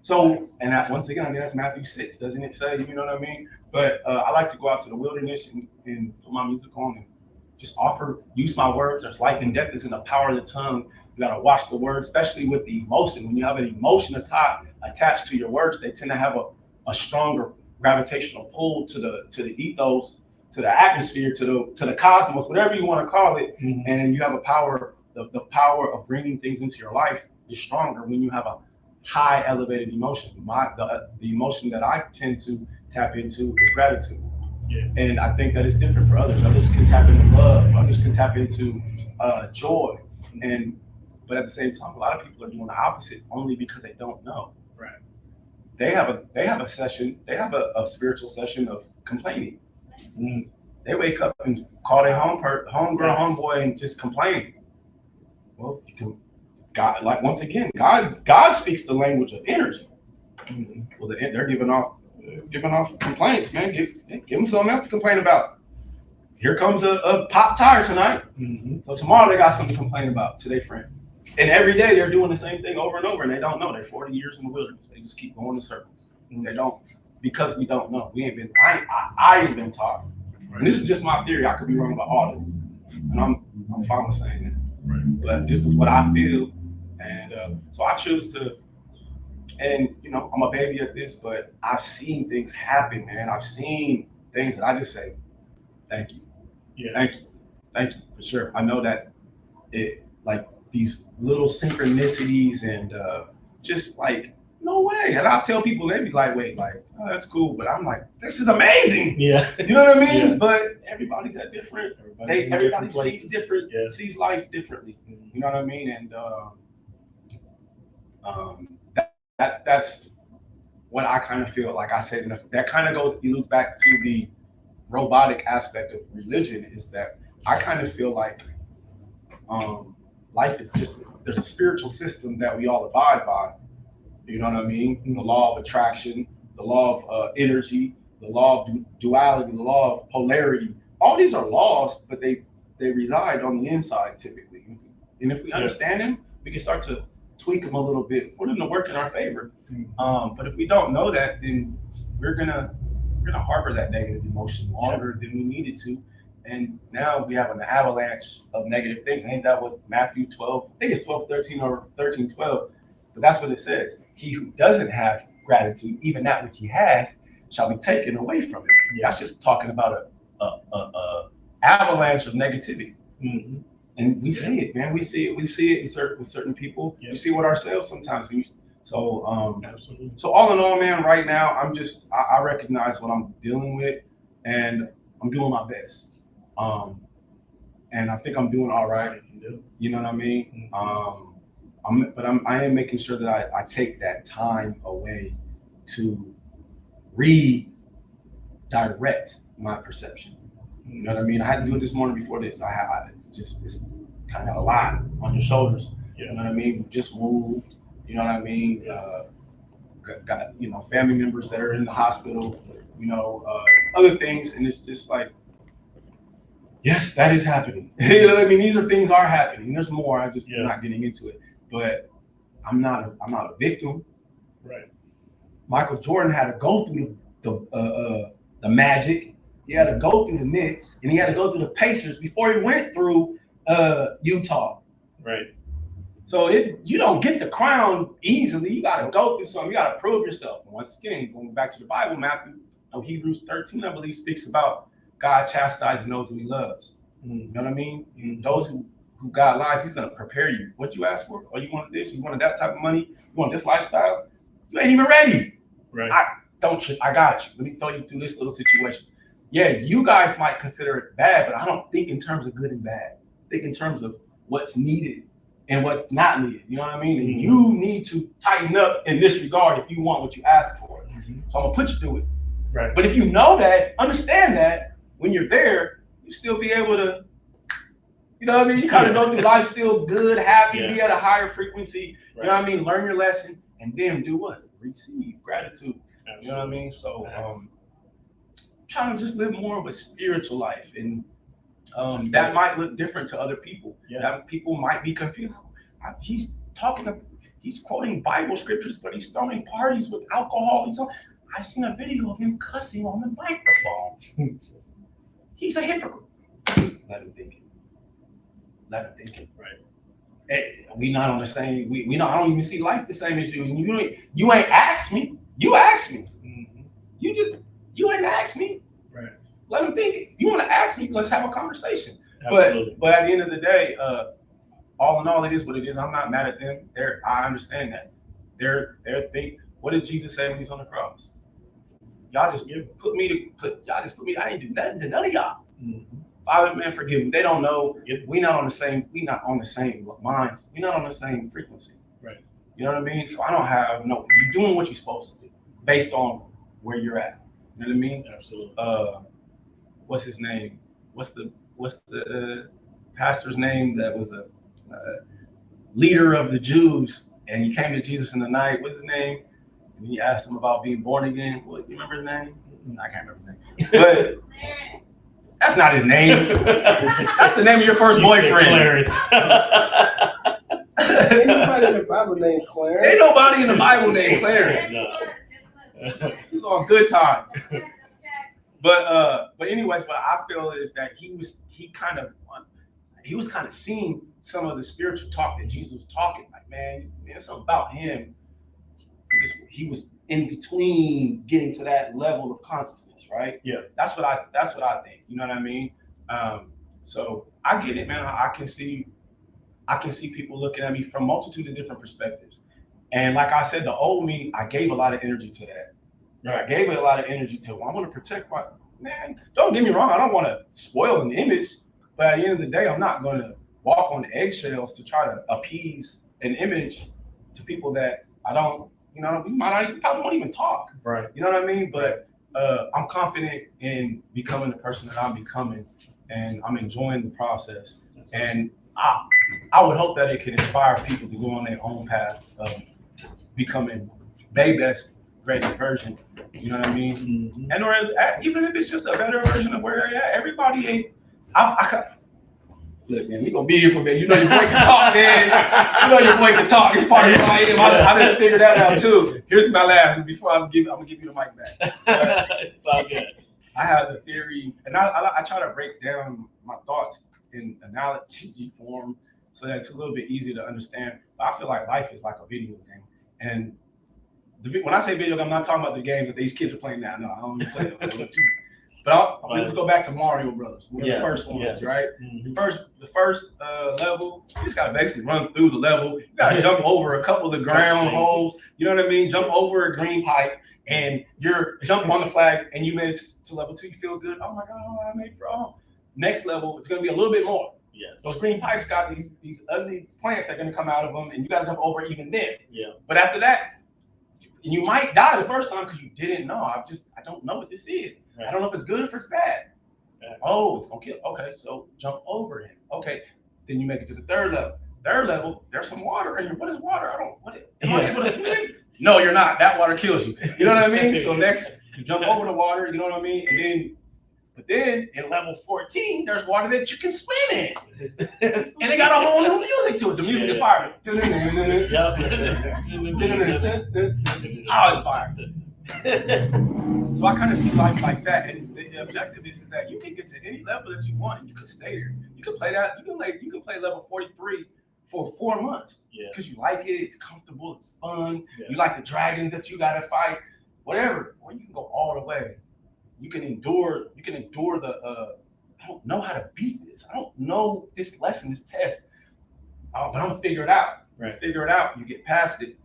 So, and that, once again, I mean, that's Matthew 6, doesn't it say? You know what I mean? But I like to go out to the wilderness and put my music on and just use my words. There's life and death is in the power of the tongue. You gotta watch the words, especially with the emotion. When you have an emotion attached to your words, they tend to have a stronger gravitational pull to the ethos, to the atmosphere, to the cosmos, whatever you want to call it. Mm-hmm. And you have a power, the power of bringing things into your life is stronger when you have a high elevated emotion. The emotion that I tend to tap into is gratitude. Yeah. And I think that it's different for others. Others can tap into love. Others can tap into joy. But at the same time, a lot of people are doing the opposite only because they don't know. Right. They have a session. They have a spiritual session of complaining. Mm. They wake up and call their homegirl, homeboy, and just complain. Well, you can. God, like once again, God speaks the language of energy. Mm-hmm. Well, they're giving off complaints, man. Give them something else to complain about. Here comes a pop tire tonight. Mm-hmm. So tomorrow they got something to complain about to their friend. And every day they're doing the same thing over and over, and they don't know. They're 40 years in the wilderness. They just keep going in circles. Mm-hmm. They don't, because we don't know. We ain't been. I ain't been taught. Right. And this is just my theory. I could be wrong about all this, and I'm fine with saying that. Right. But this is what I feel. And so I choose to, and I'm a baby at this, but I've seen things happen, man. I've seen things that I just say, thank you. Yeah. Thank you, for sure. I know that like these little synchronicities and just like, no way. And I'll tell people, they be like, wait, like, oh, that's cool. But I'm like, this is amazing. Yeah. You know what I mean? Yeah. But everybody's at different, everybody sees different, sees life differently. Mm-hmm. You know what I mean? And that's what I kind of feel like I said. That kind of goes back to the robotic aspect of religion, is that I kind of feel like life is just, there's a spiritual system that we all abide by. You know what I mean? The law of attraction, the law of energy, the law of duality, the law of polarity. All these are laws, but they reside on the inside typically. And if we understand them, we can start to tweak them a little bit, put them to work in our favor. But if we don't know that, then we're gonna harbor that negative emotion longer than we needed to. And now we have an avalanche of negative things. Ain't that what Matthew 12, I think it's 12:13 or 13:12, but that's what it says. He who doesn't have gratitude, even that which he has, shall be taken away from him. Yeah. That's just talking about a avalanche of negativity. Mm-hmm. And we see it, man. We see it with certain people. Yeah. We see it with ourselves sometimes. Absolutely. So all in all, man, right now I recognize what I'm dealing with, and I'm doing my best. And I think I'm doing all right. You know what I mean? Mm-hmm. I am making sure that I take that time away to redirect my perception. You know what I mean? I had to do it this morning before this. It's kind of a lot on your shoulders. Yeah. You know what I mean? We just moved. You know what I mean? Got family members that are in the hospital. Other things, and it's just like, yes, that is happening. You know what I mean? These things are happening. There's more. I'm just not getting into it. But I'm not a victim. Right. Michael Jordan had to go through the Magic. He had to go through the Knicks, and he had to go through the Pacers before he went through Utah. Right. So you don't get the crown easily. You got to go through something. You got to prove yourself. And once again, going back to the Bible, Hebrews 13, I believe, speaks about God chastising those who he loves. Mm-hmm. You know what I mean? And those who God lies, he's going to prepare you. What you ask for? Oh, you wanted this? You wanted that type of money? You want this lifestyle? You ain't even ready. Right. I got you. Let me throw you through this little situation. Yeah, you guys might consider it bad, but I don't think in terms of good and bad. I think in terms of what's needed and what's not needed. You know what I mean? And you need to tighten up in this regard if you want what you ask for. Mm-hmm. So I'm going to put you through it. Right. But if you know that, understand that, when you're there, you still be able to, you know what I mean? You kind of go through life still good, happy, be at a higher frequency. Right. You know what I mean? Learn your lesson, and then do what? Receive gratitude. Absolutely. You know what I mean? So, trying to just live more of a spiritual life, and that might look different to other people. Yeah. That people might be confused. He's quoting Bible scriptures, but he's throwing parties with alcohol. I seen a video of him cussing on the microphone. He's a hypocrite. Let him think it. Let him think it. Right. Hey, we not on the same. We not. I don't even see life the same as you. You ain't asked me. You asked me. Mm-hmm. You ain't asked me. Right. Let him think it. You want to ask me? Let's have a conversation. Absolutely. But at the end of the day, all in all, it is what it is. I'm not mad at them. I understand that. They're think. What did Jesus say when he's on the cross? Y'all just put me. I ain't do nothing to none of y'all. Mm-hmm. Father, man, forgive me. They don't know. We not on the same minds. We not on the same frequency. Right. You know what I mean? So I don't have no. You're doing what you're supposed to do based on where you're at. You know what I mean? Absolutely. What's his name? What's the pastor's name that was a leader of the Jews, and he came to Jesus in the night? What's his name? And he asked him about being born again. What, you remember his name? I can't remember his name. But that's not his name. That's the name of your first boyfriend. Clarence. Ain't nobody in the Bible named Clarence. Ain't nobody in the Bible named Clarence. No. He's on good times. But anyways, what I feel is that he was kind of seeing some of the spiritual talk that Jesus was talking. Like, man, something about him. He was in between getting to that level of consciousness, right? Yeah. That's what I think. You know what I mean? So I get it, man. I can see people looking at me from a multitude of different perspectives. And like I said, the old me, I gave a lot of energy to that. Right. I gave it a lot of energy to, I want to protect my, man, don't get me wrong. I don't want to spoil an image, but at the end of the day, I'm not going to walk on eggshells to try to appease an image to people that I don't, we probably won't even talk. Right. You know what I mean? But I'm confident in becoming the person that I'm becoming, and I'm enjoying the process. That's and I would hope that it can inspire people to go on their own path of becoming their best, greatest version. You know what I mean? Mm-hmm. And or even if it's just a better version of where they're at, everybody ain't. Look, man, we gonna be here for a minute. You know your boy can talk, man. You know your boy can talk. It's part of who I am. I didn't figure that out too. Here's my last. Before I'm gonna give you the mic back. It's all good. I have a theory, and I try to break down my thoughts in analogy form so that it's a little bit easier to understand. But I feel like life is like a video game, and when I say video game, I'm not talking about the games that these kids are playing now. No, I don't even play them. But let's go back to Mario Brothers. One of the first ones, right? Mm-hmm. The first level, you just gotta basically run through the level. You gotta jump over a couple of the ground holes. You know what I mean? Jump over a green pipe, and you're jump on the flag, and you made it to level 2. You feel good. Oh my God, I made it for all. Next level, it's gonna be a little bit more. Yes. Those green pipes got these ugly plants that are gonna come out of them, and you gotta jump over even then. Yeah. But after that, and you might die the first time because you didn't know. I don't know what this is. Right. I don't know if it's good or if it's bad. Oh, it's gonna kill. Okay, so jump over him. Okay, then you make it to the third level. Third level, there's some water in here. What is water? Am I able to swim? No, you're not. That water kills you. You know what I mean? So next, you jump over the water. You know what I mean? But then in level 14, there's water that you can swim in, and they got a whole new music to it. The music is fire. Oh, it's fire. So I kind of see life like that, and the objective is that you can get to any level that you want, and you can stay there. You can play that. You can play level 43 for 4 months because you like it. It's comfortable. It's fun. Yeah. You like the dragons that you gotta fight, whatever. Or you can go all the way. You can endure the. I don't know how to beat this. I don't know this lesson, this test. But I'm gonna figure it out. Right. Figure it out. You get past it.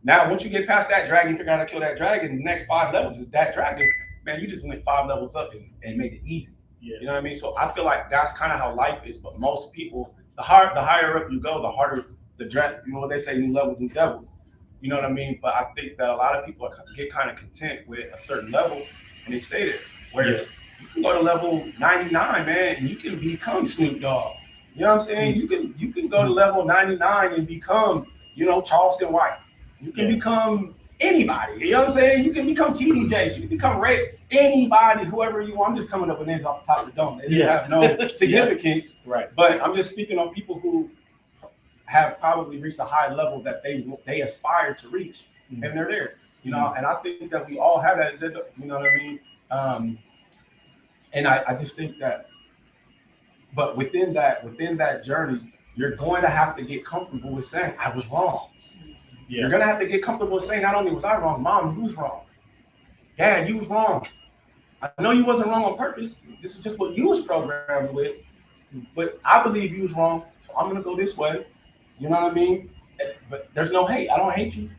Now, once you get past that dragon, you figure out how to kill that dragon. The next 5 levels is that dragon. Man, you just went 5 levels up and made it easy. Yeah. You know what I mean? So I feel like that's kind of how life is. But most people, the higher up you go, the harder the dragon. You know what they say, new levels and devils. You know what I mean? But I think that a lot of people get kind of content with a certain level and they stay there. Whereas you can go to level 99, man, and you can become Snoop Dogg. You know what I'm saying? Mm-hmm. You can go to level 99 and become, Charleston White. You can become anybody. You know what I'm saying? You can become TDJs, you can become Ray, anybody, whoever you want. I'm just coming up with names off the top of the dome. They have no significance. Right. But I'm just speaking on people who have probably reached a high level that they aspire to reach, and they're there. You know, and I think that we all have that. You know what I mean? And I just think that, but within that journey, you're going to have to get comfortable with saying, I was wrong. Yeah. You're going to have to get comfortable with saying, not only was I wrong, Mom, you was wrong. Dad, you was wrong. I know you wasn't wrong on purpose. This is just what you was programmed with. But I believe you was wrong, so I'm going to go this way. You know what I mean? But there's no hate. I don't hate you.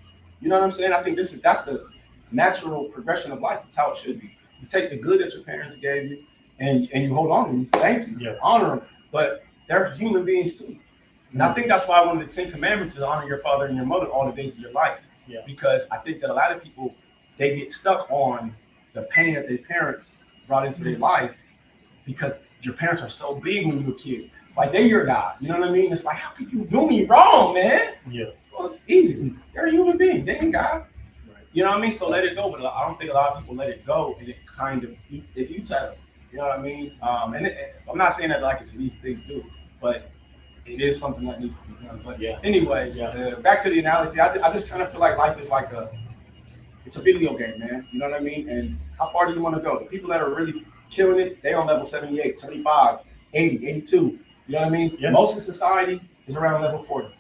You know what I'm saying? I think that's the natural progression of life. It's how it should be. You take the good that your parents gave you, and you hold on to them. Thank you. Honor them. But they're human beings too. And I think that's why one of the 10 commandments is honor your father and your mother all the days of your life. Yeah. Because I think that a lot of people, they get stuck on the pain that their parents brought into their life because your parents are so big when you were a kid. It's like they're your God. You know what I mean? It's like, how could you do me wrong, man? Yeah. Well, easy. They're a human being. They ain't God. Right. You know what I mean? So let it go. But I don't think a lot of people let it go, and it kind of eats at them. You know what I mean? And I'm not saying that like it's an easy thing to do, but it is something that needs to be done. But anyways, back to the analogy. I just kind of feel like life is like it's a video game, man. You know what I mean? And how far do you want to go? The people that are really killing it, they on level 78, 75, 80, 82. You know what I mean? Yeah. Most of society is around level 40.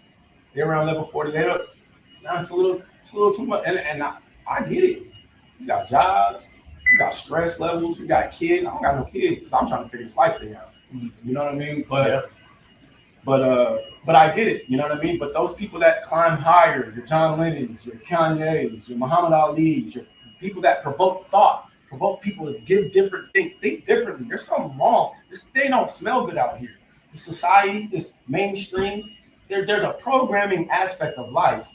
They're around level 40. It's a little too much. And I get it. You got jobs, you got stress levels, you got kids. I don't got no kids. I'm trying to figure this life thing out. You know what I mean? But I get it. You know what I mean? But those people that climb higher, your John Lennons, your Kanye's, your Muhammad Ali's, your people that provoke thought, provoke people to give different things, think differently. There's something wrong. This thing don't smell good out here. The society, this mainstream, there's a programming aspect of life.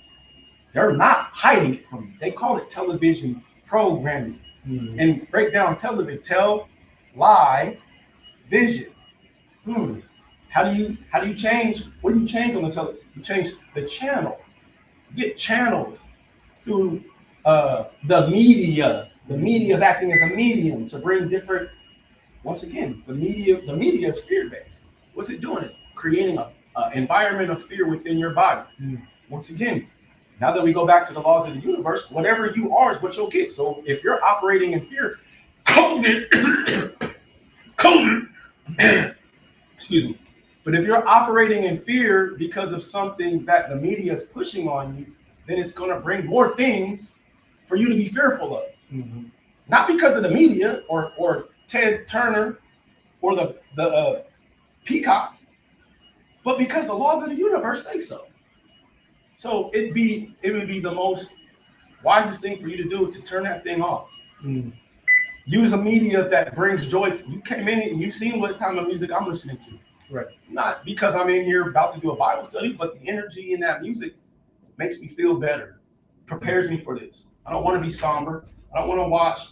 They're not hiding it from you. They call it television programming. And break down television, lie, vision. How do you change? What do you change on the television? You change the channel. You get channels through the media. The media is acting as a medium to bring different. Once again, the media is fear-based. What's it doing? It's creating an environment of fear within your body. Once again, now that we go back to the laws of the universe, whatever you are is what you'll get. So if you're operating in fear, COVID, excuse me. But if you're operating in fear because of something that the media is pushing on you, then it's going to bring more things for you to be fearful of. Not because of the media or Ted Turner or the Peacock, but because the laws of the universe say so. So it would be the most wisest thing for you to do to turn that thing off. Use a media that brings joy to you. Came in and you've seen what kind of music I'm listening to. Right. Not because I'm in here about to do a Bible study, but the energy in that music makes me feel better, prepares me for this. I don't want to be somber. I don't want to watch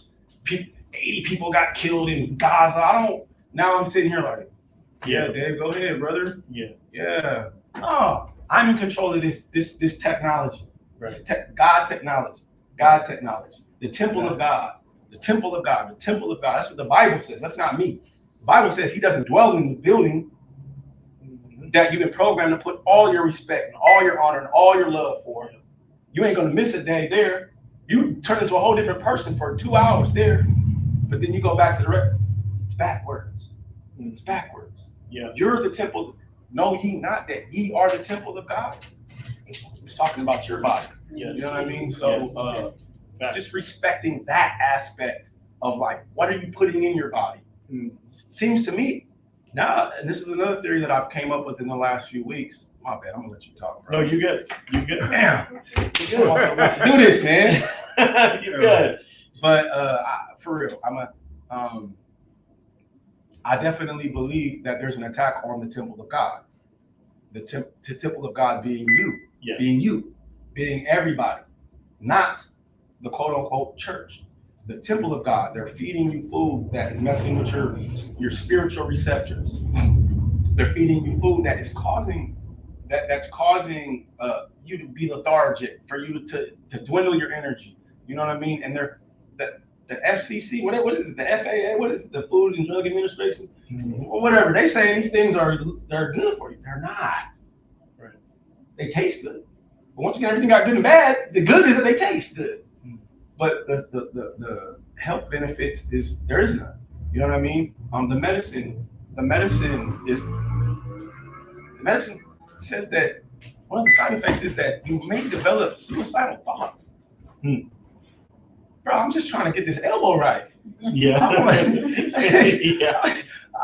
80 people got killed in Gaza. Now I'm sitting here like, yeah, Dave, go ahead, brother. Yeah. Oh, I'm in control of this technology. Right. God technology. The temple of God. The temple of God. The temple of God. That's what the Bible says. That's not me. The Bible says he doesn't dwell in the building that you've been programmed to put all your respect and all your honor and all your love for. You ain't going to miss a day there. You turn into a whole different person for 2 hours there, but then you go back to the rest. It's backwards. It's backwards. Yeah. You're the temple. No, ye not that. Ye are the temple of God. He's talking about your body. Yes. You know what I mean? So just respecting that aspect of life. What are you putting in your body? Seems to me. Now, and this is another theory that I've came up with in the last few weeks. My bad, I'm gonna let you talk, bro. No, you good. You good. Damn. You good. Do this, man. You good. But for real, I definitely believe that there's an attack on the temple of God. The temple of God being you, being everybody, not the quote unquote church. The temple of God. They're feeding you food that is messing with your spiritual receptors. They're feeding you food that is causing that's causing you to be lethargic, for you to dwindle your energy. You know what I mean? And the FCC, what is it? The FAA, what is it? The Food and Drug Administration, or whatever. They say these things they're good for you. They're not. Right. They taste good. But once again, everything got good and bad. The good is that they taste good. But the health benefits there is none. You know what I mean? The medicine says that one of the side effects is that you may develop suicidal thoughts. Bro, I'm just trying to get this elbow right. Yeah.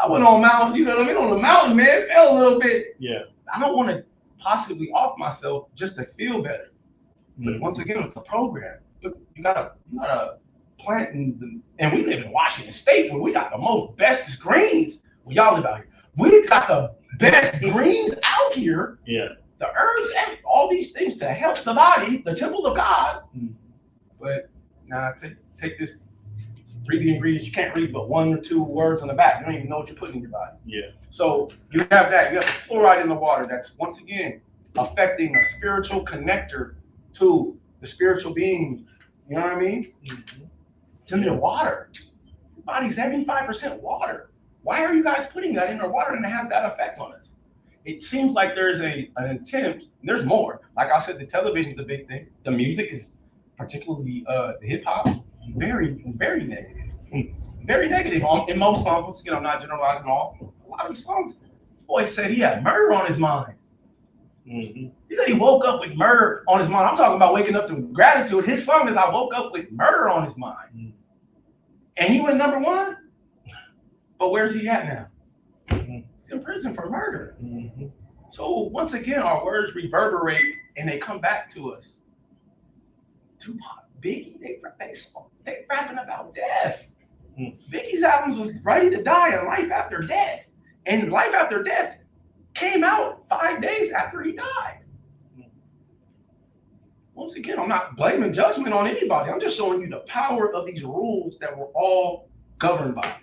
I went on mountain, you know what I mean? On the mountain, man, fell a little bit. Yeah. I don't want to possibly off myself just to feel better. But once again, it's a program. Look, you gotta plant and we live in Washington State, where we got the bestest greens. Well, y'all live out here. We got the best greens out here. Yeah. The herbs, all these things to help the body, the temple of God. But now take this, read the ingredients. You can't read but 1 or 2 words on the back. You don't even know what you're putting in your body. Yeah. So you have that. You have the fluoride in the water. That's once again affecting a spiritual connector to the spiritual being. You know what I mean? It's in the water. Your body's 75% water. Why are you guys putting that in the water and it has that effect on us? It seems like there's an attempt, and there's more. Like I said, the television's the big thing. The music is, particularly the hip hop, very, very negative. Very negative. In most songs, once again, I'm not generalizing all. A lot of the songs, the boy said he had murder on his mind. He said he woke up with murder on his mind. I'm talking about waking up to gratitude. His song is I woke up with murder on his mind. And he went #1. But where's he at now? He's in prison for murder. So once again, our words reverberate and they come back to us. Tupac, Biggie, they rapping about death. Biggie's albums was Ready to Die and Life After Death. And Life After Death came out 5 days after he died. Once again, I'm not blaming judgment on anybody. I'm just showing you the power of these rules that we're all governed by.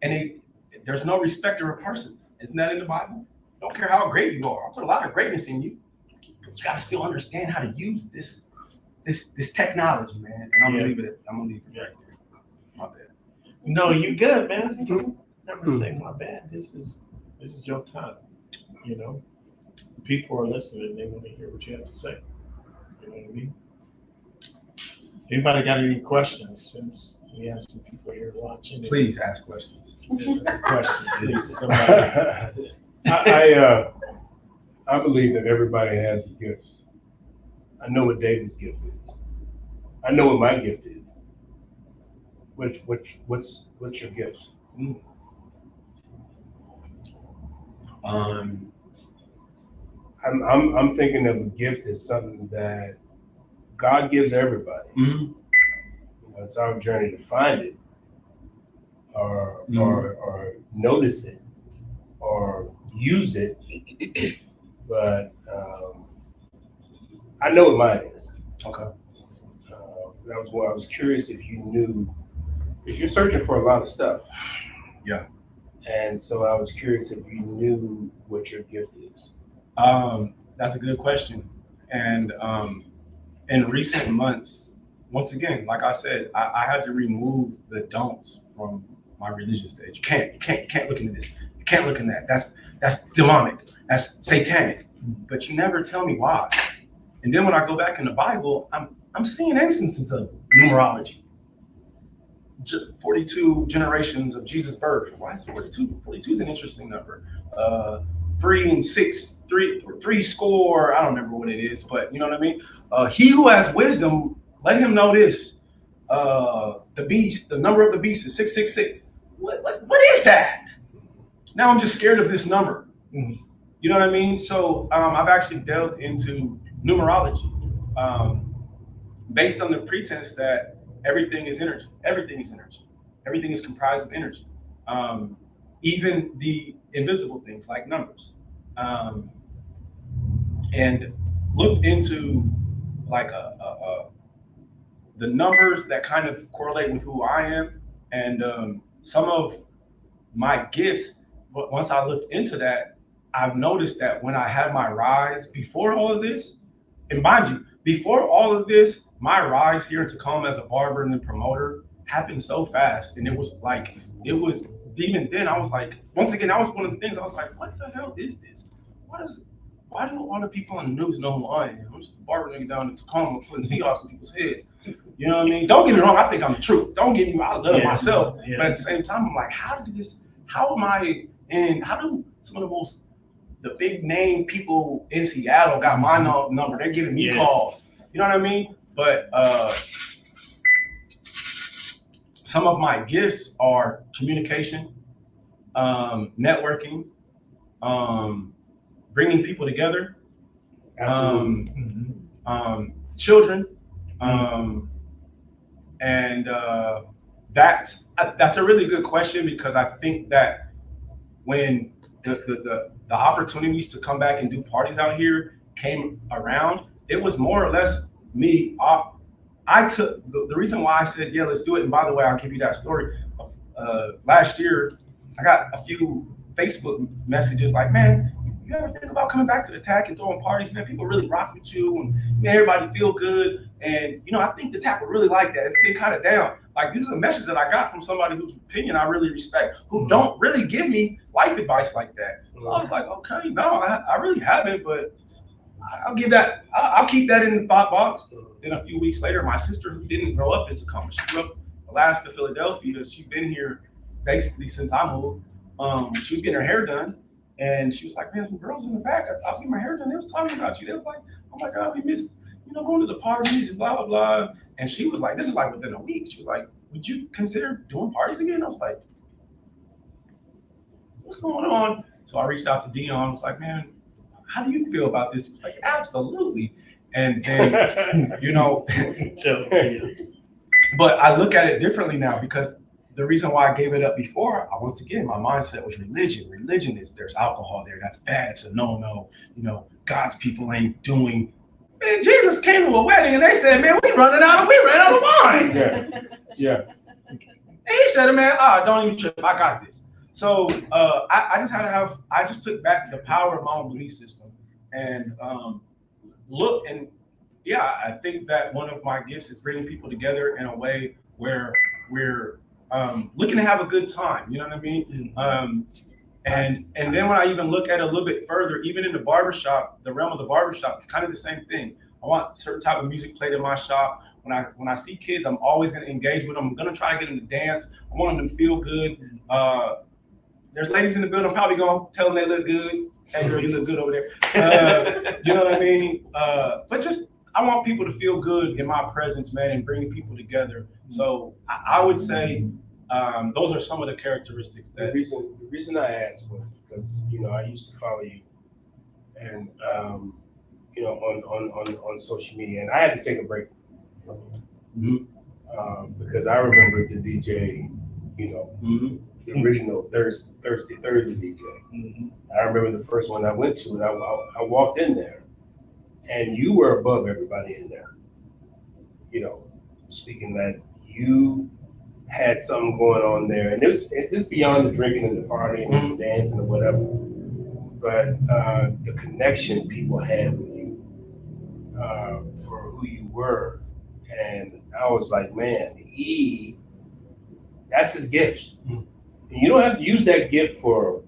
And there's no respecter of persons. Isn't that in the Bible? Don't care how great you are. I put a lot of greatness in you. But you got to still understand how to use this technology, man. And I'm gonna leave it right there. My bad. No, you good, man. Never say my bad. This is your time. You know, people are listening. They want to hear what you have to say. You know what I mean? Anybody got any questions? Since we have some people here watching, Please ask questions. Question, please. Somebody. I believe that everybody has a gift. I know what David's gift is. I know what my gift is. What's your gift? I'm thinking of a gift as something that God gives everybody. It's our journey to find it, or notice it, or use it. But I know what mine is. Okay. That was why I was curious if you knew, because you're searching for a lot of stuff. Yeah. And so I was curious if you knew what your gift is. That's a good question. And in recent months, once again, like I said, I had to remove the don'ts from my religious stage. You can't look into this. You can't look in that. That's demonic. That's satanic. But you never tell me why. And then when I go back in the Bible, I'm seeing instances of numerology. 42 generations of Jesus' birth. Why is 42? 42 is an interesting number. 3 and 6, three score. I don't remember what it is, but you know what I mean. He who has wisdom, let him know this. The beast, the number of the beast is 666. What is that? Now I'm just scared of this number. You know what I mean? So I've actually delved into numerology, based on the pretense that everything is energy. Everything is energy. Everything is comprised of energy. Even the invisible things like numbers. And looked into like the numbers that kind of correlate with who I am, and some of my gifts. But once I looked into that, I've noticed that when I had my rise before all of this, and mind you, before all of this, my rise here in Tacoma as a barber and then promoter happened so fast. And it was even then, I was like, once again, that was one of the things I was like, what the hell is this? Why do all the people on the news know who I am? I'm just a barber nigga down in Tacoma putting Seahawks in people's heads. You know what I mean? Don't get me wrong, I think I'm the truth. Don't get me wrong, I love myself. Yeah. But at the same time, I'm like, how do some of the big name people in Seattle got my number? They're giving me calls. You know what I mean? But some of my gifts are communication, networking, bringing people together, children, and that's a really good question, because I think that when the opportunities to come back and do parties out here came around, it was more or less me off. I took the reason why I said, yeah, let's do it. And by the way, I'll give you that story. Last year, I got a few Facebook messages like, man, you ever think about coming back to the TAC and throwing parties? Man, people really rock with you, and everybody feel good. And I think the TAC would really like that. It's been kind of down. Like, this is a message that I got from somebody whose opinion I really respect, who don't really give me life advice like that. So I was like, okay, no, I really haven't, but I'll keep that in the thought box. Then a few weeks later, my sister, who didn't grow up in Tacoma, she grew up in Alaska, Philadelphia. She's been here basically since I moved. She was getting her hair done, and she was like, man, some girls in the back, I was getting my hair done, they was talking about you. They was like, oh my God, we missed, going to the parties and blah, blah, blah. And she was like, this is like within a week. She was like, would you consider doing parties again? I was like, what's going on? So I reached out to Dion. I was like, man, how do you feel about this? He was like, absolutely. And then, but I look at it differently now, because the reason why I gave it up before, once again, my mindset was religion. Religion is, there's alcohol there. That's bad. It's a no. God's people ain't doing. Man, Jesus came to a wedding and they said, man, we ran out of wine. Yeah. And he said, man, don't even trip. I got this. So I just took back the power of my own belief system and I think that one of my gifts is bringing people together in a way where we're looking to have a good time. You know what I mean? And then when I even look at it a little bit further, even in the barbershop, the realm of the barbershop, it's kind of the same thing. I want a certain type of music played in my shop. When I see kids, I'm always going to engage with them. I'm going to try to get them to dance. I want them to feel good. There's ladies in the building. I'm probably going to tell them they look good. Hey, girl, you look good over there. You know what I mean? But just, I want people to feel good in my presence, man, and bringing people together. So I would say those are some of the characteristics that. The reason I asked was because I used to follow you, and on social media, and I had to take a break from you because I remember the DJ, the original Thursday DJ. I remember the first one I went to, and I walked in there, and you were above everybody in there. Speaking that you had something going on there, and it's just beyond the drinking and the partying and the dancing or whatever. But the connection people had with you for who you were, and I was like, man, that's his gifts. And you don't have to use that gift for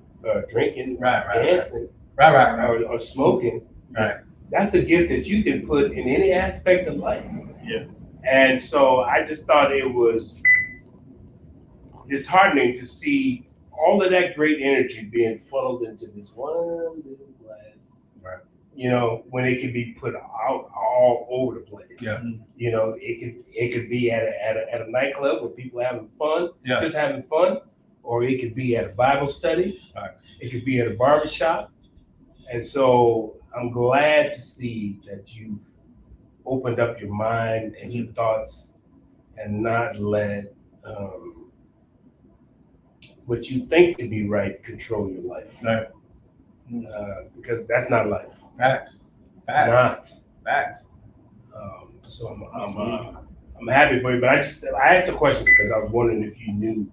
drinking, dancing, or smoking. Right. That's a gift that you can put in any aspect of life. Yeah. And so I just thought it was disheartening to see all of that great energy being funneled into this one little glass. Right. When it could be put out all over the place. Yeah. It could be at a nightclub where people are having fun, just having fun, or it could be at a Bible study. Right. It could be at a barbershop. And so I'm glad to see that you've opened up your mind and your thoughts and not let what you think to be right control your life. Right. Because that's not life. Facts. It's not. Facts. So I'm happy for you, but I asked the question because I was wondering if you knew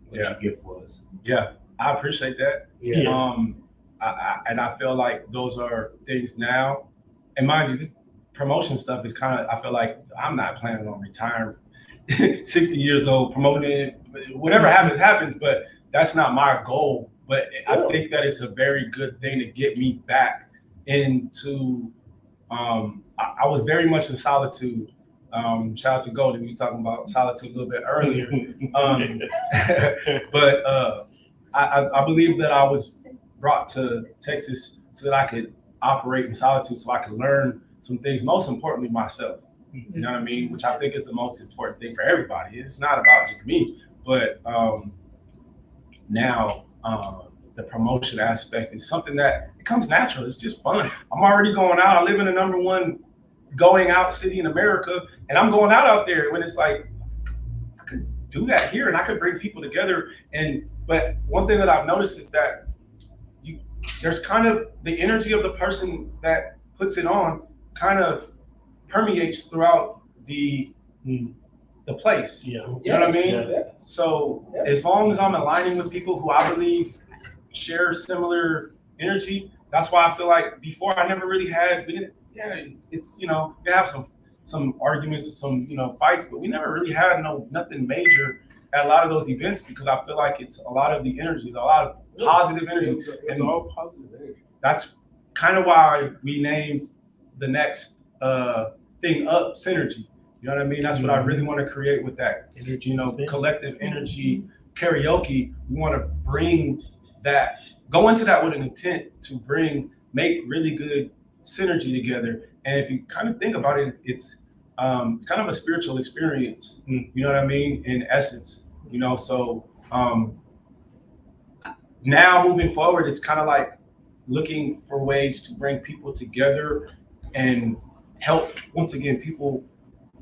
what your gift was. Yeah, I appreciate that. Yeah. I feel like those are things now. And mind you, this promotion stuff is kind of, I feel like I'm not planning on retiring 60 years old, promoting it. Whatever happens, but that's not my goal. But I think that it's a very good thing to get me back into, I was very much in solitude. Shout out to Golden, we was talking about solitude a little bit earlier. But I believe that I was brought to Texas so that I could operate in solitude, so I could learn some things, most importantly myself. You know what I mean? Which I think is the most important thing for everybody. It's not about just me, but now the promotion aspect is something that it comes natural. It's just fun. I'm already going out. I live in the #1 going out city in America, and I'm going out there when it's like I could do that here, and I could bring people together. But one thing that I've noticed is that there's kind of the energy of the person that puts it on kind of permeates throughout the place. Yeah. You know what I mean? Yeah. So as long as I'm aligning with people who I believe share similar energy, that's why I feel like before I never really had, it's, we have some arguments, some, fights, but we never really had nothing major at a lot of those events because I feel like it's a lot of the energy, a lot of positive energy. It's all positive energy. That's kind of why we named the next thing up Synergy. You know what I mean? That's what I really want to create with that energy, collective energy karaoke. We want to go into that with an intent to make really good synergy together. And if you kind of think about it, it's kind of a spiritual experience. You know what I mean? In essence, so now moving forward, it's kind of like looking for ways to bring people together and help, once again, people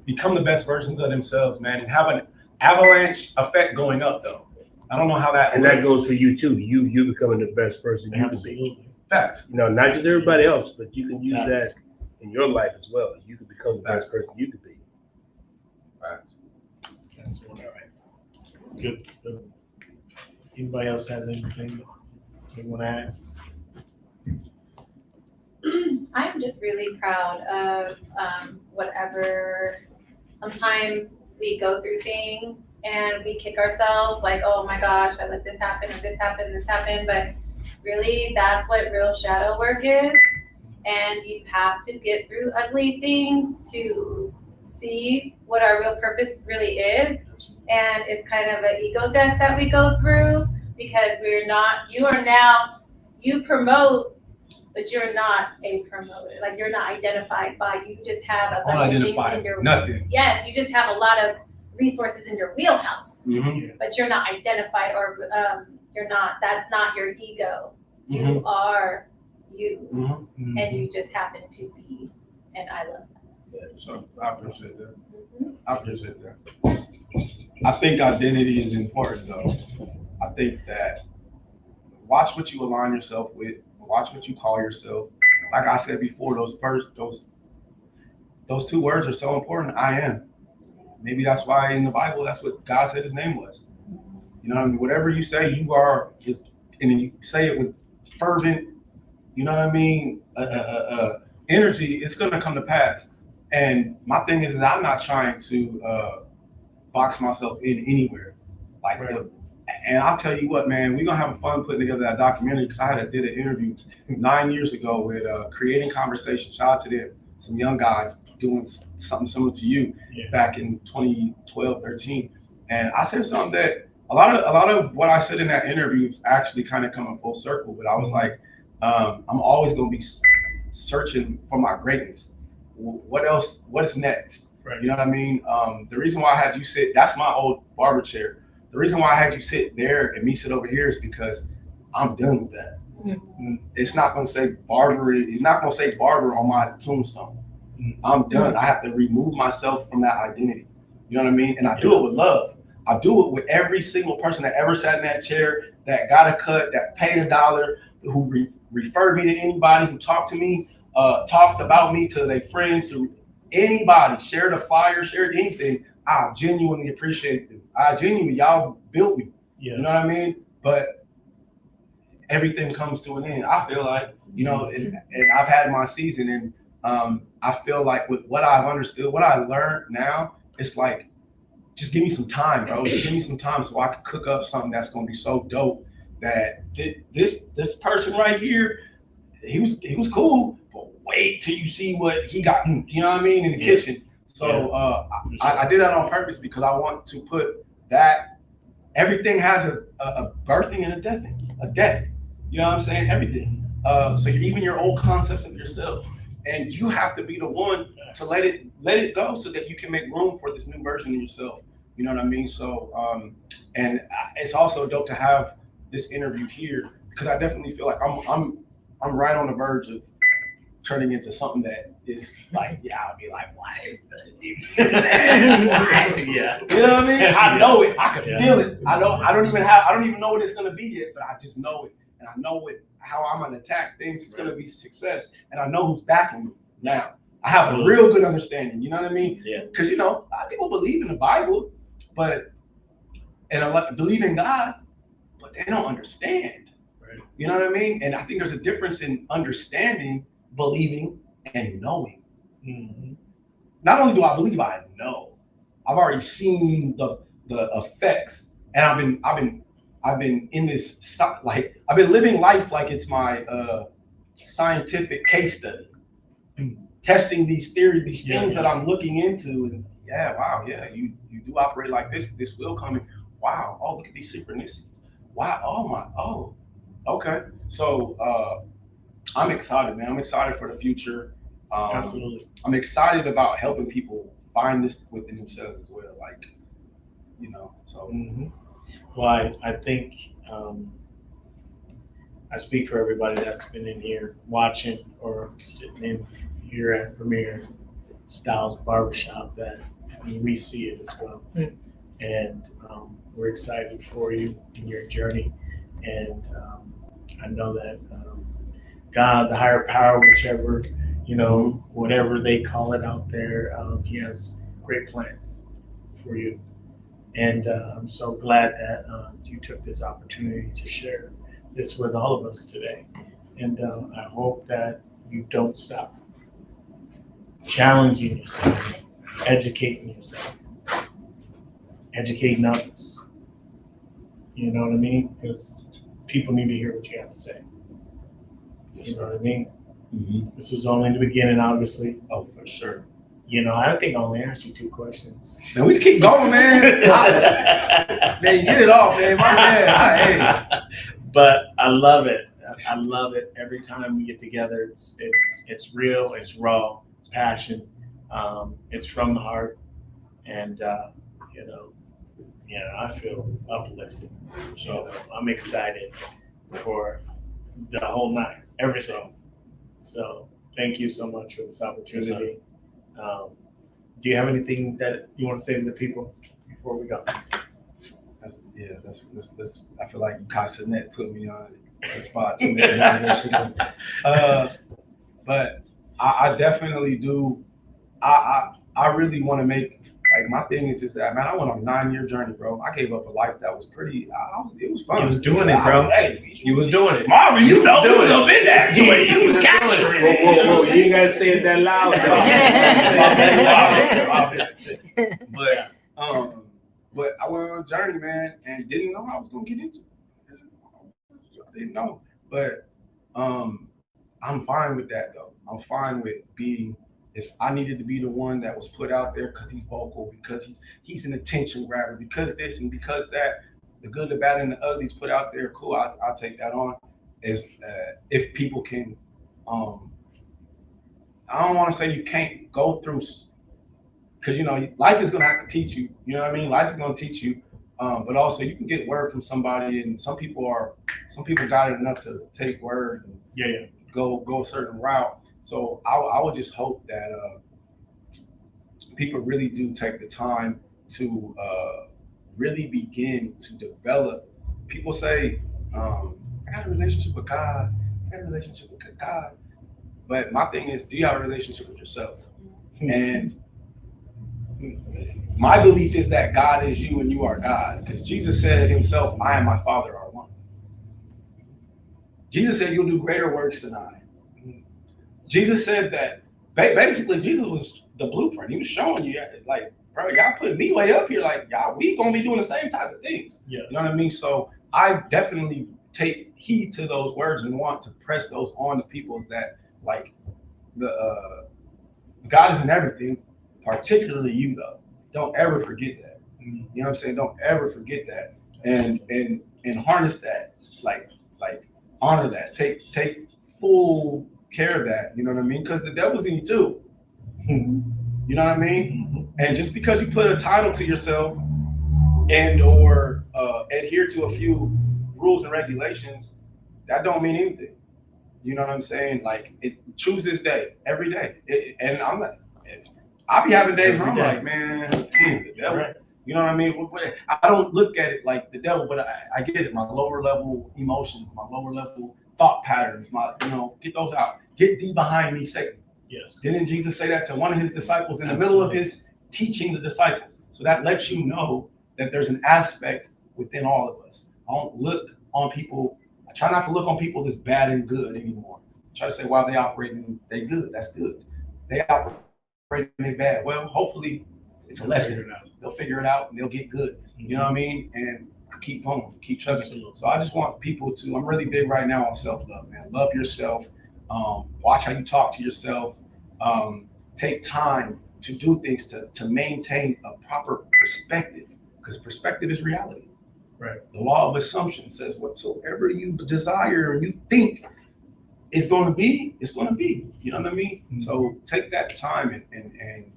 become the best versions of themselves, man, and have an avalanche effect going up, though. I don't know how that and works. that goes for you too. You becoming the best person you can be. Facts. Not just everybody else, but you can use that in your life as well. You can become the best person you could be. Facts. That's all right. Good. Anybody else have anything they want to add? I'm just really proud of whatever. Sometimes we go through things and we kick ourselves like, oh my gosh, I let this happen and this happened and this happened. But really, that's what real shadow work is. And you have to get through ugly things to see what our real purpose really is. And it's kind of an ego death that we go through because you promote, but you're not a promoter. Like you're not identified by, you just have a bunch of things in your, nothing. Yes, you just have a lot of resources in your wheelhouse, but you're not identified or that's not your ego. You are you, and you just happen to be, and I love that. Yes. So I appreciate that. I appreciate that. I think identity is important, though. I think that watch what you align yourself with, watch what you call yourself. Like I said before, those two words are so important. I am. Maybe that's why in the Bible, that's what God said his name was. You know what I mean? Whatever you say you are, and you say it with fervent, you know what I mean, energy, it's going to come to pass. And my thing is that I'm not trying to box myself in anywhere. And I'll tell you what, man, we're going to have fun putting together that documentary because I did an interview 9 years ago with Creating Conversation. Shout out to them. Some young guys doing something similar to you back in 2012, 13. And I said something that a lot of what I said in that interview is actually kind of coming full circle. But I was like, I'm always going to be searching for my greatness. What else? What's next? Right. You know what I mean? The reason why I had you sit, that's my old barber chair. The reason why I had you sit there and me sit over here is because I'm done with that. It's not going to say barber. It's not going to say barber on my tombstone. I'm done. I have to remove myself from that identity. You know what I mean? And I do it with love. I do it with every single person that ever sat in that chair, that got a cut, that paid $1, who referred me to anybody, who talked to me, talked about me to their friends, to anybody, shared a flyer, shared anything. I genuinely appreciate them. Y'all built me. Yeah. You know what I mean? But everything comes to an end. I feel like, you know, and I've had my season, and I feel like with what I've understood, what I learned now, it's like, just give me some time, bro. Just give me some time so I can cook up something that's gonna be so dope that this person right here, he was cool, but wait till you see what he got, you know what I mean, in the kitchen. So I did that on purpose because I want to put that everything has a birthing and a death. You know what I'm saying? Everything. So even your old concepts of yourself, and you have to be the one to let it go so that you can make room for this new version of yourself. You know what I mean? So and it's also dope to have this interview here because I definitely feel like I'm right on the verge of turning into something that is like, I'll be like, what is that? Yeah. You know what I mean? I know it. I can feel it. I don't even know what it's gonna be yet, but I just know it. And I know how I'm gonna attack things. It's gonna be success. And I know who's backing me now. I have a real good understanding. You know what I mean? Yeah. Because a lot of people believe in the Bible, and believe in God, but they don't understand. Right. You know what I mean? And I think there's a difference in understanding, believing, and knowing. Mm-hmm. Not only do I believe, I know. I've already seen the effects, and I've been in this, like, I've been living life like it's my scientific case study, testing these theories, these things that I'm looking into, and you do operate like this. This will come in. Wow, oh, look at these synchronicities. Wow, okay. So I'm excited, man. I'm excited for the future. Absolutely. I'm excited about helping people find this within themselves as well. Like, so. Mm-hmm. Well, I think I speak for everybody that's been in here watching or sitting in here at Premier Styles Barbershop that we see it as well. Mm. And we're excited for you in your journey. And I know that God, the higher power, whichever, whatever they call it out there, he has great plans for you. And I'm so glad that you took this opportunity to share this with all of us today. And I hope that you don't stop challenging yourself, educating yourself, educating others. You know what I mean? Because people need to hear what you have to say. You know what I mean? Mm-hmm. This was only the beginning, obviously. Oh, for sure. I think I only asked you 2 questions. Man, we keep going, man. Man, get it off, man. My man. But I love it. I love it. Every time we get together, it's real, it's raw, it's passion, it's from the heart, and I feel uplifted. So I'm excited for the whole night, everything. So thank you so much for this opportunity. Do you have anything that you want to say to the people before we go? That's I feel like Casanet put me on the spot to but I definitely do. I really want to make, like, my thing is just that, man, I went on a 9-year journey, bro. I gave up a life that was pretty, it was fun. You was doing it, bro. You was doing it. Marvin, you was up in that. You was capturing it. Whoa, you ain't got to say it that loud. But I went on a journey, man, and didn't know I was going to get into it. I didn't know. But I'm fine with that, though. I'm fine with being, if I needed to be the one that was put out there because he's vocal, because he's an attention grabber, because this and because that, the good, the bad, and the ugly is put out there, cool, I'll take that on. As if people can, I don't want to say you can't go through, because life is going to have to teach you. You know what I mean? Life is going to teach you, but also you can get word from somebody, and some people got it enough to take word and go a certain route. So I would just hope that people really do take the time to really begin to develop. People say, I got a relationship with God. But my thing is, do you have a relationship with yourself? And my belief is that God is you and you are God. Because Jesus said himself, I and my Father are one. Jesus said, "You'll do greater works than I." Jesus said that basically Jesus was the blueprint. He was showing you, like, bro, y'all put me way up here. Like, y'all, we gonna be doing the same type of things. Yes. You know what I mean? So I definitely take heed to those words and want to press those on to people that, like, the God is in everything, particularly you though. Don't ever forget that. You know what I'm saying? Don't ever forget that, and harness that, like honor that. Take full care of that. You know what I mean? Because the devil's in you too. You know what I mean? And just because you put a title to yourself and or adhere to a few rules and regulations, that don't mean anything. You know what I'm saying? Like, choose this day every day. And I'm like, I'll be having days where I'm like, man, the devil. Right. You know what I mean? I don't look at it like the devil, but I get it. My lower level emotions, my lower level thought patterns, get those out. Get thee behind me, Satan. Yes. Didn't Jesus say that to one of his disciples in the middle of his teaching the disciples? So that lets you know that there's an aspect within all of us. I don't look on people. I try not to look on people as bad and good anymore. I try to say, while they operating, they good. That's good. They operate in bad. Well, hopefully it's a lesson. They'll figure it out and they'll get good. You know what I mean? And I keep going, keep chugging. So I just want people to, I'm really big right now on self-love, man. Love yourself. Watch how you talk to yourself. Take time to do things to maintain a proper perspective, because perspective is reality. Right. The law of assumption says whatsoever you desire and you think is going to be, it's going to be. You know what I mean? Mm-hmm. So take that time and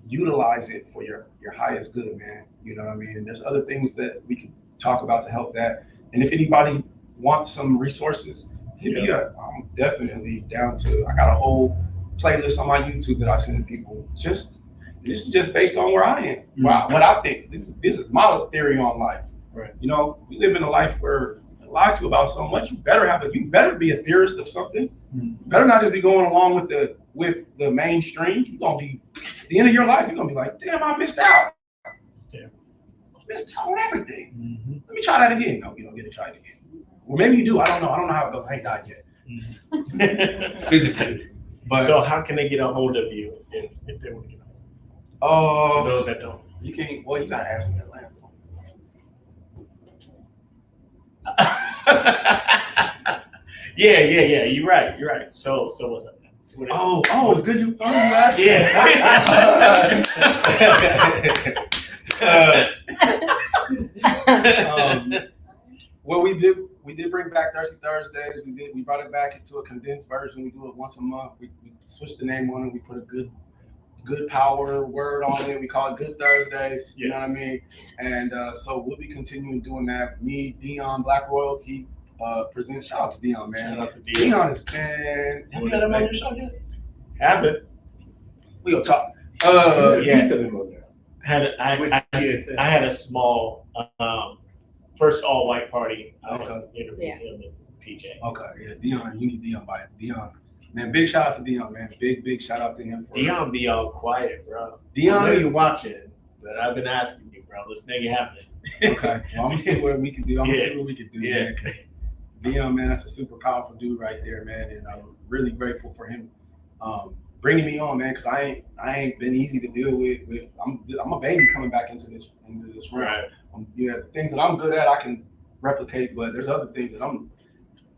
utilize it for your highest good, man. You know what I mean? And there's other things that we can talk about to help that. And if anybody wants some resources, hit me up. I'm definitely down to. I got a whole playlist on my YouTube that I send to people. This is just based on where I am. Mm-hmm. What I think. This is my theory on life. Right. You know, we live in a life where you're lied to about so much. You better be a theorist of something. Mm-hmm. You better not just be going along with the mainstream. You're gonna be at the end of your life. You're gonna be like, damn, I missed out. Missed out on everything. Mm-hmm. Let me try that again. No, you don't get to try it again. Well, maybe you do. I don't know how it goes. I ain't died yet. Mm-hmm. Physically. But so how can they get a hold of you if they want to get a hold? For those that don't. You can't. Well, you gotta ask me that last. Yeah. You're right. So what's up? It's good you found me last. Well, we did bring back Thirsty Thursdays. We brought it back into a condensed version. We do it once a month. We switched the name on it. We put a good power word on it. We call it Good Thursdays. You know what I mean? And so we'll be continuing doing that. Me, Dion, Black Royalty, presents. Shout out to Dion, man. Shout out to Dion. Dion is fan. Have you had him on your show yet? Haven't. We gonna talk. I had a small first all white party. Interviewed him in PJ. Okay, Dion, you need Dion by it. Dion. Man, big shout out to Dion, man. Big shout out to him. Dion be all quiet, bro. Dion, I know you watching, but I've been asking you, bro. Let's make it happen. Okay, well, I'm gonna see what we can do. Yeah. Man. Dion, man, that's a super powerful dude right there, man. And I'm really grateful for him bringing me on, man, because I ain't been easy to deal with. I'm a baby coming back into this realm. Right. Things that I'm good at, I can replicate, but there's other things that I'm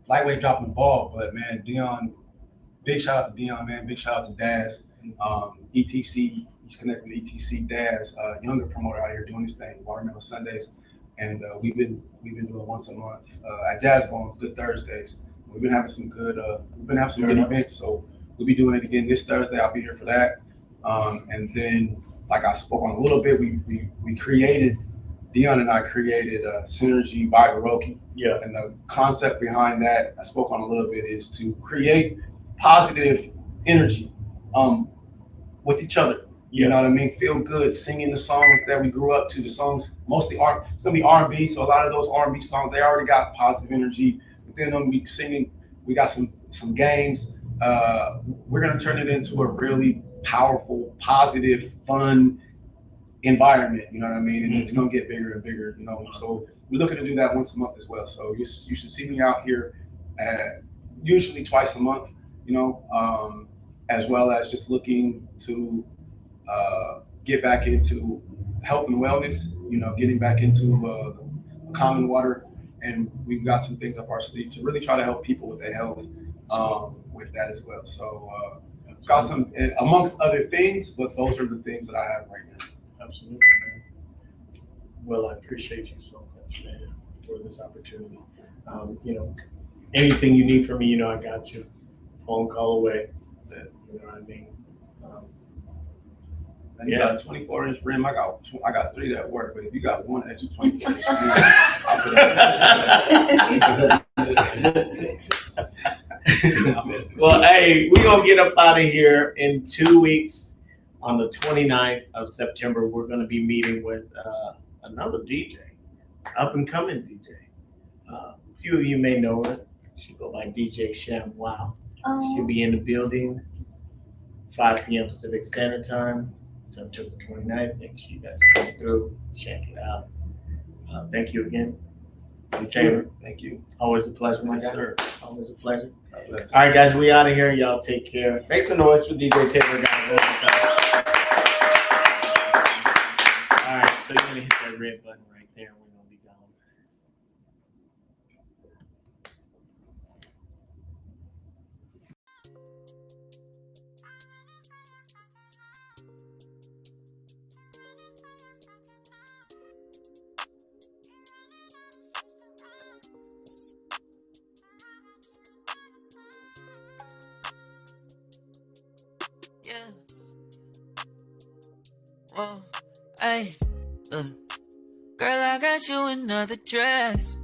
lightweight dropping the ball. But man, Dion. Big shout out to Dion, man. Big shout out to Daz. ETC, he's connected with ETC. Daz, younger promoter out here doing this thing, Watermelon Sundays. And we've been doing once a month at Jazz Bone, Good Thursdays. We've been having some good events. So we'll be doing it again this Thursday. I'll be here for that. And then, like I spoke on a little bit, we created, Dion and I created Synergy by Hiroki. Yeah. And the concept behind that, I spoke on a little bit, is to create positive energy with each other. You know what I mean? Feel good, singing the songs that we grew up to. The songs mostly it's gonna be R&B, so a lot of those R&B songs, they already got positive energy within them. We singing, we got some games. We're gonna turn it into a really powerful, positive, fun environment. You know what I mean? And it's gonna get bigger and bigger. You know, so we're looking to do that once a month as well. So you should see me out here usually twice a month, as well as just looking to get back into health and wellness, getting back into common water. And we've got some things up our sleeve to really try to help people with their health with that as well. So got some, amongst other things, but those are the things that I have right now. Absolutely, man. Well, I appreciate you so much, man, for this opportunity. Anything you need from me, I got you. Phone call away. You know what I mean? And you got a 24-inch rim. I got 3 that work, but if you got one extra 24-inch rim, Well, hey, we're going to get up out of here in 2 weeks. On the 29th of September, we're going to be meeting with another DJ, up and coming DJ. A few of you may know her. She go by DJ Shem. Wow. She'll be in the building 5 p.m. Pacific Standard Time, September 29th. Make sure you guys come through, check it out. Thank you again. Taylor. Thank you. Always a pleasure, my guy. Sir. Always a pleasure. All right, guys, we out of here. Y'all take care. Make some noise for DJ Taylor, guys. All right, so you're gonna hit that red button right there, and we're gonna be gone. Yeah. Whoa, hey, girl, I got you another dress.